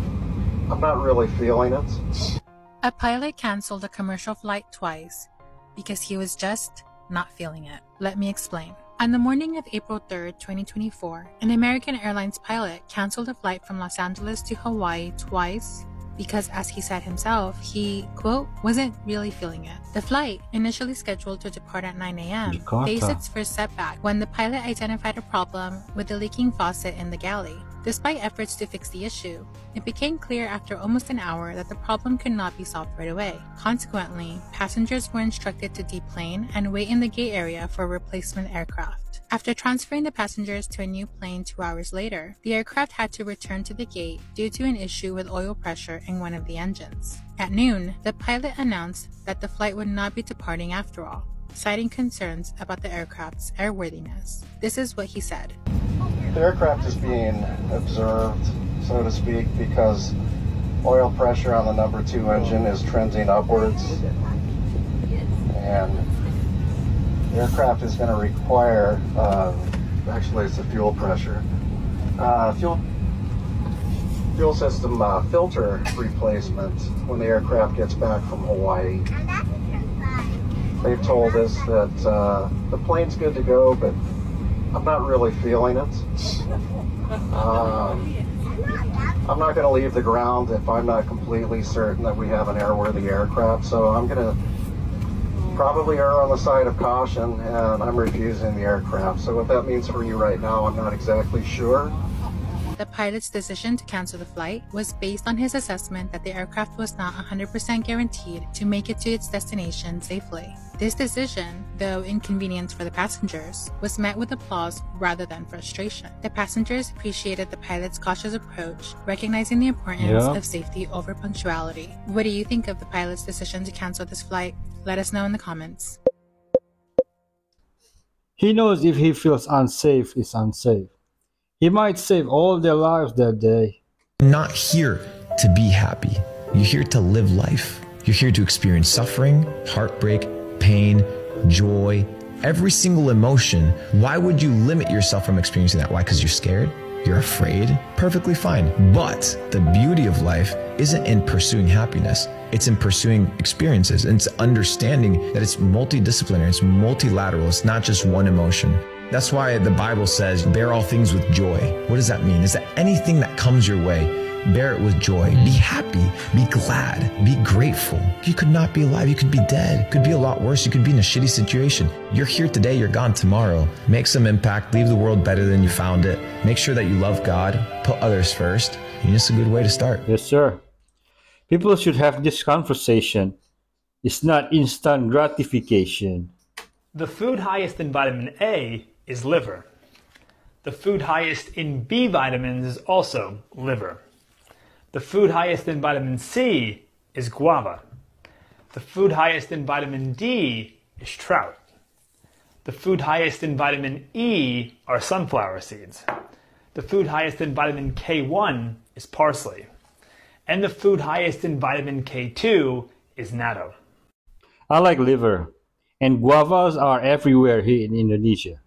S16: I'm not really feeling it.
S17: A pilot canceled a commercial flight twice because he was just not feeling it. Let me explain. On the morning of April 3rd, 2024, an American Airlines pilot canceled a flight from Los Angeles to Hawaii twice because, as he said himself, he, quote, wasn't really feeling it. The flight, initially scheduled to depart at 9 a.m., faced its first setback when the pilot identified a problem with the leaking faucet in the galley. Despite efforts to fix the issue, it became clear after almost an hour that the problem could not be solved right away. Consequently, passengers were instructed to deplane and wait in the gate area for a replacement aircraft. After transferring the passengers to a new plane 2 hours later, the aircraft had to return to the gate due to an issue with oil pressure in one of the engines. At noon, the pilot announced that the flight would not be departing after all. citing concerns about the aircraft's airworthiness. This is what he said.
S16: The aircraft is being observed, so to speak, because oil pressure on the number 2 engine is trending upwards, and the aircraft is going to require, actually it's the fuel pressure, fuel system filter replacement when the aircraft gets back from Hawaii. They've told us that the plane's good to go, but I'm not really feeling it. I'm not going to leave the ground if I'm not completely certain that we have an airworthy aircraft, so I'm going to probably err on the side of caution, and I'm refusing the aircraft. So what that means for you right now, I'm not exactly sure.
S17: The pilot's decision to cancel the flight was based on his assessment that the aircraft was not 100% guaranteed to make it to its destination safely. This decision, though inconvenient for the passengers, was met with applause rather than frustration. The passengers appreciated the pilot's cautious approach, recognizing the importance of safety over punctuality. What do you think of the pilot's decision to cancel this flight? Let us know in the comments.
S1: He knows if he feels unsafe, it's unsafe. He might save all their lives that day.
S3: You're not here to be happy. You're here to live life. You're here to experience suffering, heartbreak, pain, joy, every single emotion. Why would you limit yourself from experiencing that? Why? Because you're scared? You're afraid? Perfectly fine. But the beauty of life isn't in pursuing happiness. It's in pursuing experiences. And it's understanding that it's multidisciplinary, it's multilateral. It's not just one emotion. That's why the Bible says, bear all things with joy. What does that mean? Is that anything that comes your way, bear it with joy. Be happy, be glad, be grateful. You could not be alive, you could be dead. Could be a lot worse, you could be in a shitty situation. You're here today, you're gone tomorrow. Make some impact, leave the world better than you found it. Make sure that you love God, put others first. And it's a good way to start.
S1: Yes, sir. People should have this conversation. It's not instant gratification.
S4: The food highest in vitamin A is liver. The food highest in B vitamins is also liver. The food highest in vitamin C is guava. The food highest in vitamin D is trout. The food highest in vitamin E are sunflower seeds. The food highest in vitamin K1 is parsley. And the food highest in vitamin K2 is natto.
S1: I like liver, and guavas are everywhere here in Indonesia.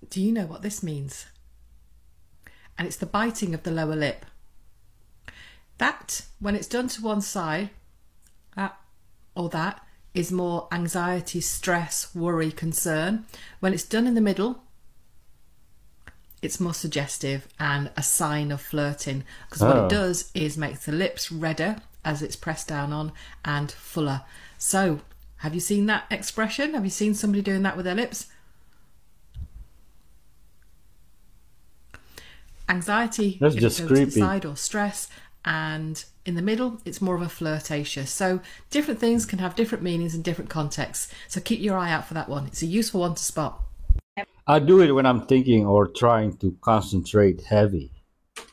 S18: Do you know what this means? And it's the biting of the lower lip. That, when it's done to one side, that is more anxiety, stress, worry, concern. When it's done in the middle, it's more suggestive and a sign of flirting. Because what it does is make the lips redder as it's pressed down on and fuller. So, have you seen that expression? Have you seen somebody doing that with their lips? Anxiety,
S1: that's
S18: if
S1: just
S18: it goes
S1: creepy.
S18: to the side, or stress, and in the middle it's more of a flirtatious. So different things can have different meanings in different contexts, so keep your eye out for that one. It's a useful one to spot.
S1: I do it when I'm thinking or trying to concentrate heavy.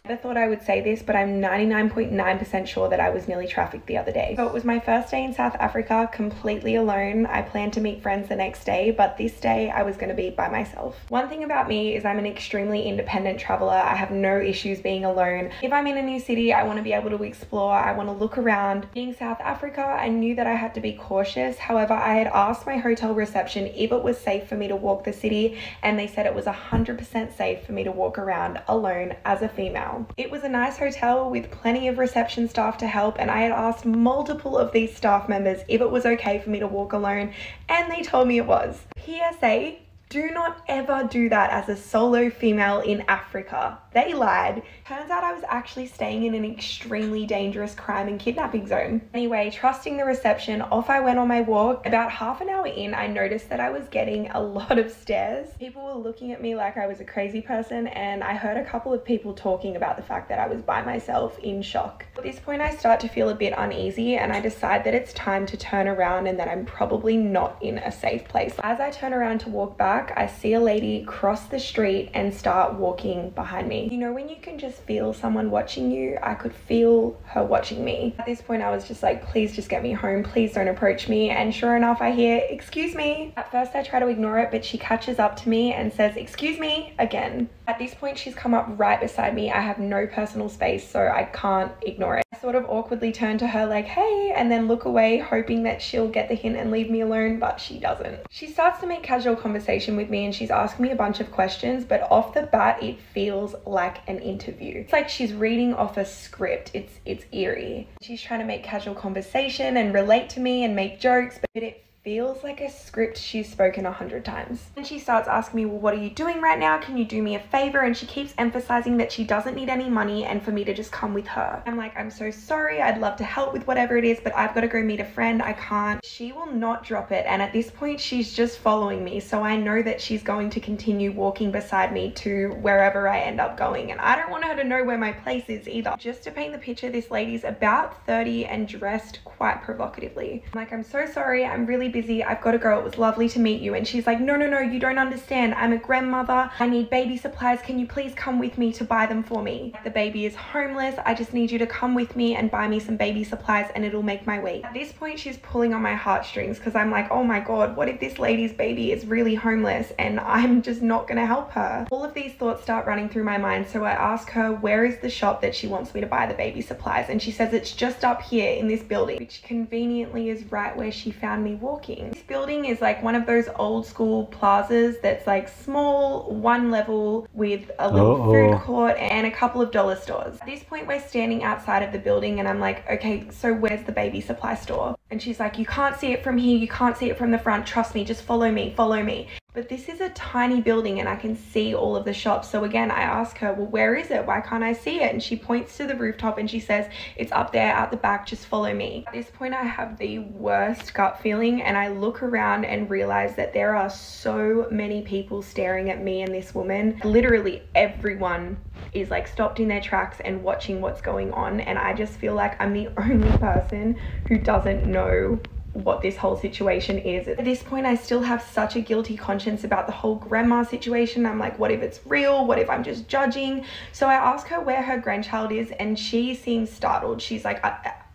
S19: I never thought I would say this, but I'm 99.9% sure that I was nearly trafficked the other day. So it was my first day in South Africa, completely alone. I planned to meet friends the next day, but this day I was going to be by myself. One thing about me is I'm an extremely independent traveler. I have no issues being alone. If I'm in a new city, I want to be able to explore. I want to look around. Being South Africa, I knew that I had to be cautious. However, I had asked my hotel reception if it was safe for me to walk the city, and they said it was 100% safe for me to walk around alone as a female. It was a nice hotel with plenty of reception staff to help, and I had asked multiple of these staff members if it was okay for me to walk alone, and they told me it was. PSA, do not ever do that as a solo female in Africa. They lied. Turns out I was actually staying in an extremely dangerous crime and kidnapping zone. Anyway, trusting the reception, off I went on my walk. About half an hour in, I noticed that I was getting a lot of stares. People were looking at me like I was a crazy person, and I heard a couple of people talking about the fact that I was by myself in shock. At this point, I start to feel a bit uneasy, and I decide that it's time to turn around and that I'm probably not in a safe place. As I turn around to walk back, back, I see a lady cross the street and start walking behind me. You know when you can just feel someone watching you? I could feel her watching me. At this point I was just like, please just get me home, please don't approach me. And sure enough, I hear, excuse me. At first I try to ignore it, but she catches up to me and says, excuse me, again. At this point she's come up right beside me. I have no personal space, so I can't ignore it. I sort of awkwardly turn to her like, hey, and then look away, hoping that she'll get the hint and leave me alone, but she doesn't. She starts to make casual conversation with me and she's asking me a bunch of questions, but off the bat it feels like an interview. It's like she's reading off a script. It's eerie. She's trying to make casual conversation and relate to me and make jokes, but it feels like a script she's spoken 100 times. And she starts asking me, well, what are you doing right now? Can you do me a favor? And she keeps emphasizing that she doesn't need any money and for me to just come with her. I'm like, I'm so sorry. I'd love to help with whatever it is, but I've got to go meet a friend. I can't. She will not drop it. And at this point, she's just following me. So I know that she's going to continue walking beside me to wherever I end up going. And I don't want her to know where my place is either. Just to paint the picture, this lady's about 30 and dressed quite provocatively. I'm like, I'm so sorry. I'm really busy. I've got to go. It was lovely to meet you. And she's like, no, you don't understand. I'm a grandmother. I need baby supplies. Can you please come with me to buy them for me? The baby is homeless. I just need you to come with me and buy me some baby supplies and it'll make my week. At this point, she's pulling on my heartstrings because I'm like, oh my God, what if this lady's baby is really homeless and I'm just not going to help her? All of these thoughts start running through my mind. So I ask her, where is the shop that she wants me to buy the baby supplies? And she says it's just up here in this building, which conveniently is right where she found me walking. This building is like one of those old school plazas that's like small, one level with a little food court and a couple of dollar stores. At this point, we're standing outside of the building and I'm like, okay, so where's the baby supply store? And she's like, you can't see it from here. You can't see it from the front. Trust me, just follow me, follow me. But this is a tiny building and I can see all of the shops. So again, I ask her, well, where is it? Why can't I see it? And she points to the rooftop and she says, it's up there out the back, just follow me. At this point, I have the worst gut feeling and I look around and realize that there are so many people staring at me and this woman. Literally everyone is like stopped in their tracks and watching what's going on. And I just feel like I'm the only person who doesn't know what this whole situation is. At this point, I still have such a guilty conscience about the whole grandma situation. I'm like, what if it's real? What if I'm just judging? So I ask her where her grandchild is and she seems startled. She's like,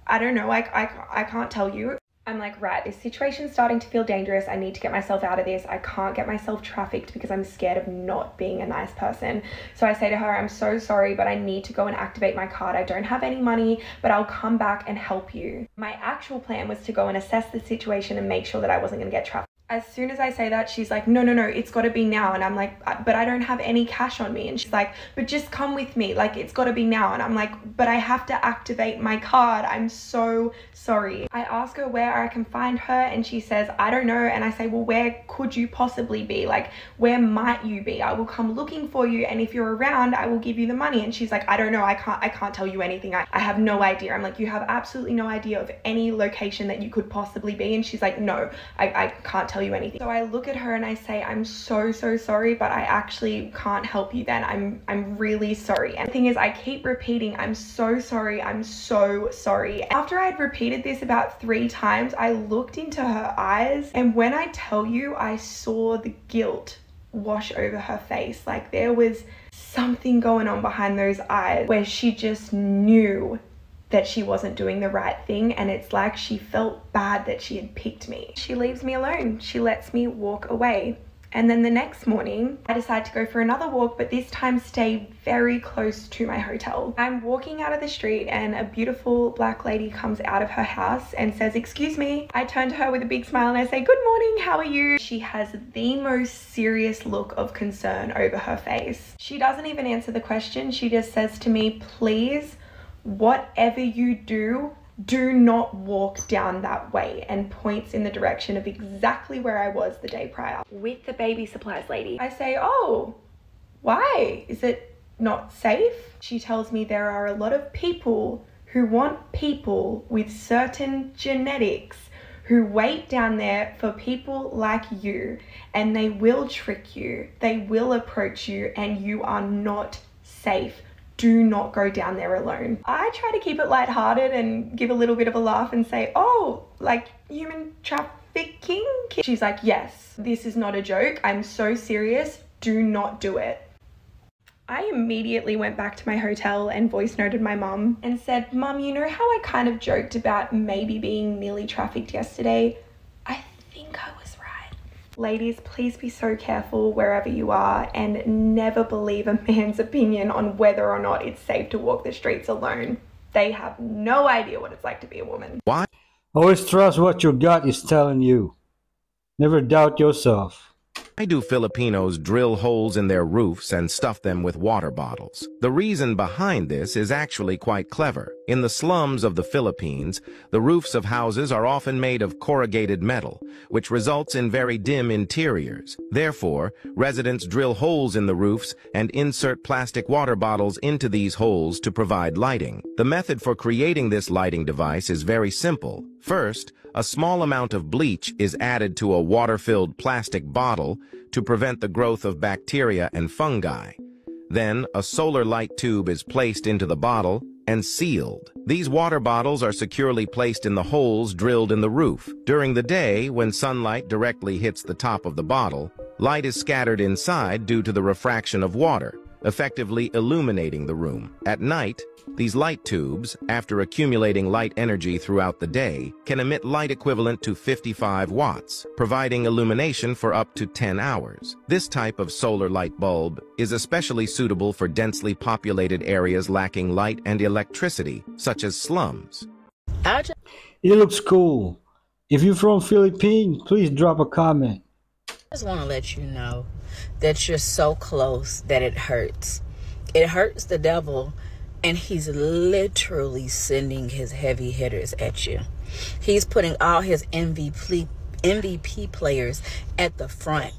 S19: I don't know, I can't tell you. I'm like, right, this situation's starting to feel dangerous. I need to get myself out of this. I can't get myself trafficked because I'm scared of not being a nice person. So I say to her, I'm so sorry, but I need to go and activate my card. I don't have any money, but I'll come back and help you. My actual plan was to go and assess the situation and make sure that I wasn't going to get trafficked. As soon as I say that, she's like, no, it's got to be now. And I'm like, but I don't have any cash on me. And she's like, but just come with me. Like, it's got to be now. And I'm like, but I have to activate my card. I'm so sorry. I ask her where I can find her and she says, I don't know. And I say, well, where could you possibly be? Like, where might you be? I will come looking for you. And if you're around, I will give you the money. And she's like, I don't know. I can't tell you anything. I have no idea. I'm like, you have absolutely no idea of any location that you could possibly be. And she's like, no, I can't tell you anything. So I look at her and I say, I'm so sorry, but I actually can't help you then. I'm really sorry. And the thing is, I keep repeating, I'm so sorry, I'm so sorry. After I'd repeated this about 3 times, I looked into her eyes and when I tell you, I saw the guilt wash over her face. Like there was something going on behind those eyes where she just knew that she wasn't doing the right thing, and it's like she felt bad that she had picked me. She leaves me alone. She lets me walk away. And then the next morning, I decide to go for another walk, but this time stay very close to my hotel. I'm walking out of the street and a beautiful black lady comes out of her house and says, excuse me. I turn to her with a big smile and I say, good morning, how are you? She has the most serious look of concern over her face. She doesn't even answer the question. She just says to me, please, whatever you do, do not walk down that way, and points in the direction of exactly where I was the day prior with the baby supplies lady. I say, oh, why? Is it not safe? She tells me there are a lot of people who want people with certain genetics who wait down there for people like you, and they will trick you, they will approach you, and you are not safe. Do not go down there alone. I try to keep it lighthearted and give a little bit of a laugh and say, oh, like human trafficking kids? She's like, yes, this is not a joke. I'm so serious. Do not do it. I immediately went back to my hotel and voice noted my mum and said, Mum, you know how I kind of joked about maybe being nearly trafficked yesterday? I think I was right. Ladies, please be so careful wherever you are and never believe a man's opinion on whether or not it's safe to walk the streets alone. They have no idea what it's like to be a woman.
S1: Why? Always trust what your gut is telling you. Never doubt yourself.
S5: Why do Filipinos drill holes in their roofs and stuff them with water bottles? The reason behind this is actually quite clever. In the slums of the Philippines, the roofs of houses are often made of corrugated metal, which results in very dim interiors. Therefore, residents drill holes in the roofs and insert plastic water bottles into these holes to provide lighting. The method for creating this lighting device is very simple. First, a small amount of bleach is added to a water-filled plastic bottle to prevent the growth of bacteria and fungi. Then, a solar light tube is placed into the bottle and sealed. These water bottles are securely placed in the holes drilled in the roof. During the day, when sunlight directly hits the top of the bottle, light is scattered inside due to the refraction of water, effectively illuminating the room. At night, these light tubes, after accumulating light energy throughout the day, can emit light equivalent to 55 watts, providing illumination for up to 10 hours. This type of solar light bulb is especially suitable for densely populated areas lacking light and electricity, such as slums.
S1: It looks cool. If you're from Philippines, please drop a comment.
S6: I just want to let you know that you're so close that it hurts. It hurts the devil, and he's literally sending his heavy hitters at you. He's putting all his MVP players at the front,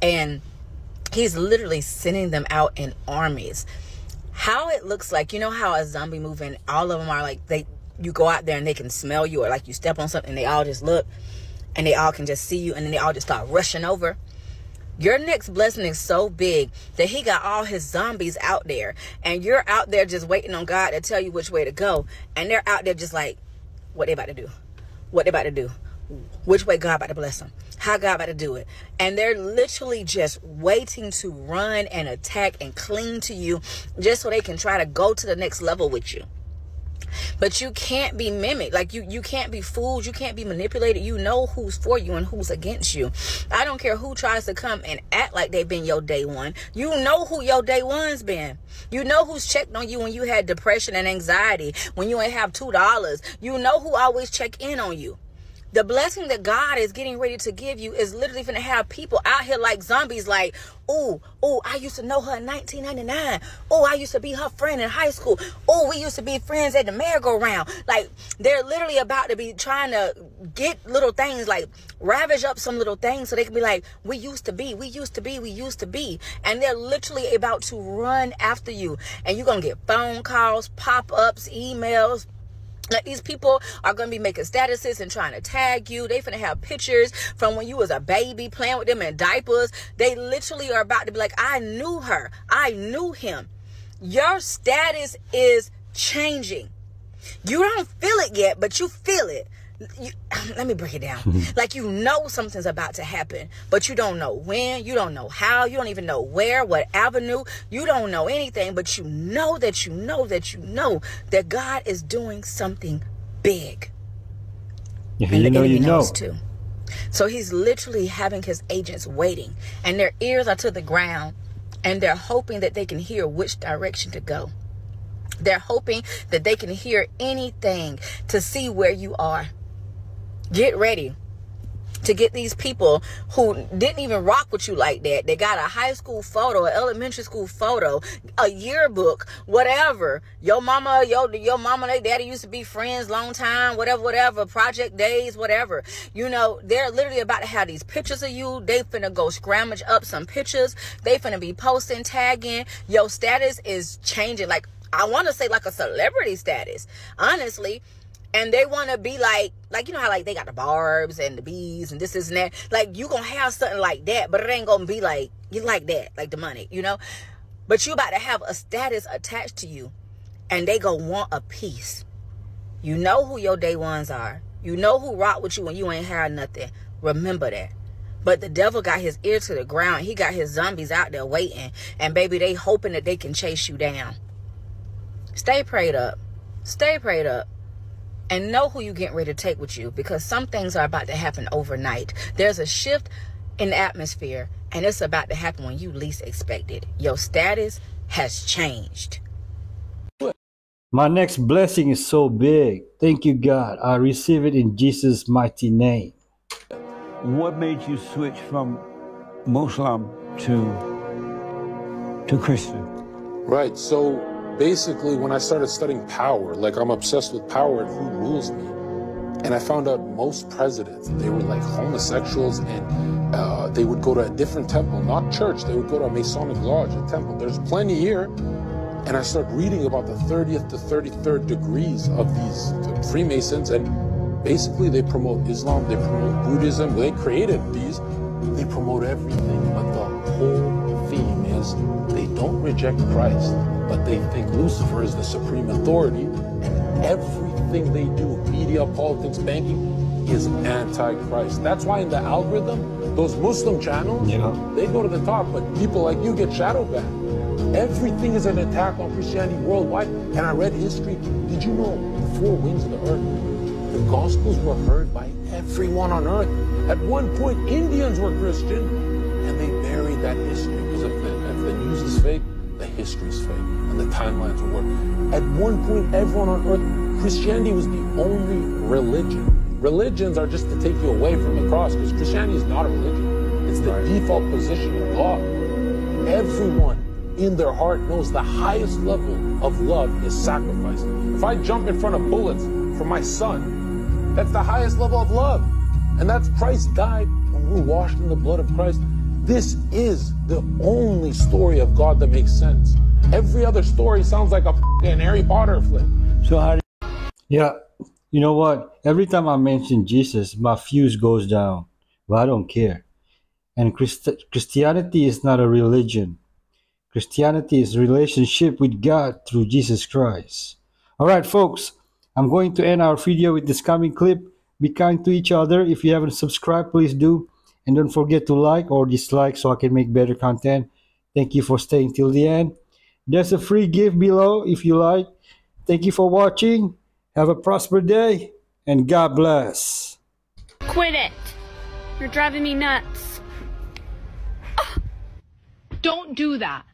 S6: and he's literally sending them out in armies. How it looks like, you know how a zombie movie, all of them are like, you go out there and they can smell you, or like you step on something and they all just look and they all can just see you, and then they all just start rushing over. Your next blessing is so big that he got all his zombies out there, and you're out there just waiting on God to tell you which way to go. And they're out there just like, what they about to do? What they about to do? Which way God about to bless them? How God about to do it? And they're literally just waiting to run and attack and cling to you just so they can try to go to the next level with you. But you can't be mimicked. Like you can't be fooled. You can't be manipulated. You know who's for you and who's against you. I don't care who tries to come and act like they've been your day one. You know who your day one's been. You know who's checked on you when you had depression and anxiety, when you ain't have $2. You know who always check in on you. The blessing that God is getting ready to give you is literally going to have people out here like zombies, like, oh, I used to know her in 1999. Oh, I used to be her friend in high school. Oh, we used to be friends at the merry-go-round. Like, they're literally about to be trying to get little things, like ravage up some little things so they can be like, we used to be. And they're literally about to run after you. And you're going to get phone calls, pop-ups, emails. Like, these people are going to be making statuses and trying to tag you. They finna have pictures from when you was a baby playing with them in diapers. They literally are about to be like, I knew her. I knew him. Your status is changing. You don't feel it yet, but you feel it. Let me break it down. Like, you know something's about to happen, but you don't know when, you don't know how, you don't even know where, what avenue, you don't know anything, but you know that God is doing something big.
S1: If
S6: and
S1: you
S6: the
S1: know,
S6: enemy
S1: you know.
S6: knows too. So he's literally having his agents waiting, and their ears are to the ground, and they're hoping that they can hear which direction to go. They're hoping that they can hear anything to see where you are. Get ready to get these people who didn't even rock with you like that. They got a high school photo, an elementary school photo, a yearbook, whatever. Your mama, their daddy used to be friends long time, whatever, project days, whatever. You know, they're literally about to have these pictures of you. They finna go scramble up some pictures. They finna be posting, tagging. Your status is changing. Like, I want to say like a celebrity status, honestly. And they want to be like, you know how like they got the barbs and the bees and this and that. Like, you going to have something like that, but it ain't going to be like, you like that, like the money, you know. But you about to have a status attached to you, and they going to want a piece. You know who your day ones are. You know who rock with you when you ain't had nothing. Remember that. But the devil got his ear to the ground. He got his zombies out there waiting. And baby, they hoping that they can chase you down. Stay prayed up. Stay prayed up. And know who you getting ready to take with you. Because some things are about to happen overnight. There's a shift in the atmosphere. And it's about to happen when you least expect it. Your status has changed.
S1: My next blessing is so big. Thank you, God. I receive it in Jesus' mighty name.
S7: What made you switch from Muslim to Christian?
S9: Right. So basically, when I started studying power, like I'm obsessed with power and who rules me, and I found out most presidents, they were like homosexuals, and they would go to a different temple, not church. They would go to a Masonic lodge, a temple. There's plenty here. And I started reading about the 30th to 33rd degrees of these Freemasons, and basically they promote Islam, they promote Buddhism, they created these, they promote everything, but the whole theme is they don't reject Christ, but they think Lucifer is the supreme authority, and everything they do, media, politics, banking, is anti-Christ. That's why in the algorithm, those Muslim channels, they go to the top, but people like you get shadow banned. Everything is an attack on Christianity worldwide. And I read history. Did you know the four winds of the earth, the Gospels were heard by everyone on earth? At one point, Indians were Christian, and they buried that history. Because if the news is fake, the history is fake, and the timelines will work. At one point, everyone on earth, Christianity was the only religion. Religions are just to take you away from the cross, because Christianity is not a religion. It's the default position of God. Everyone in their heart knows the highest level of love is sacrifice. If I jump in front of bullets for my son, that's the highest level of love. And that's Christ died when we're washed in the blood of Christ. This is the only story of God that makes sense. Every other story sounds like a f***ing Harry Potter flick.
S1: So how? Yeah, you know what? Every time I mention Jesus, my fuse goes down. But I don't care. And Christianity is not a religion. Christianity is relationship with God through Jesus Christ. All right, folks, I'm going to end our video with this coming clip. Be kind to each other. If you haven't subscribed, please do. And don't forget to like or dislike so I can make better content. Thank you for staying till the end. There's a free gift below if you like. Thank you for watching. Have a prosperous day and God bless.
S20: Quit it. You're driving me nuts. Oh, don't do that.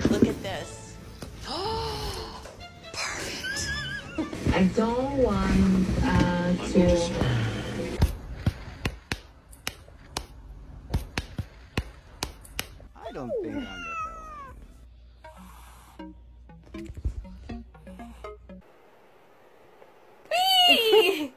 S21: Look at this. Perfect. I don't want to.
S22: I don't think I'm that
S21: Whee!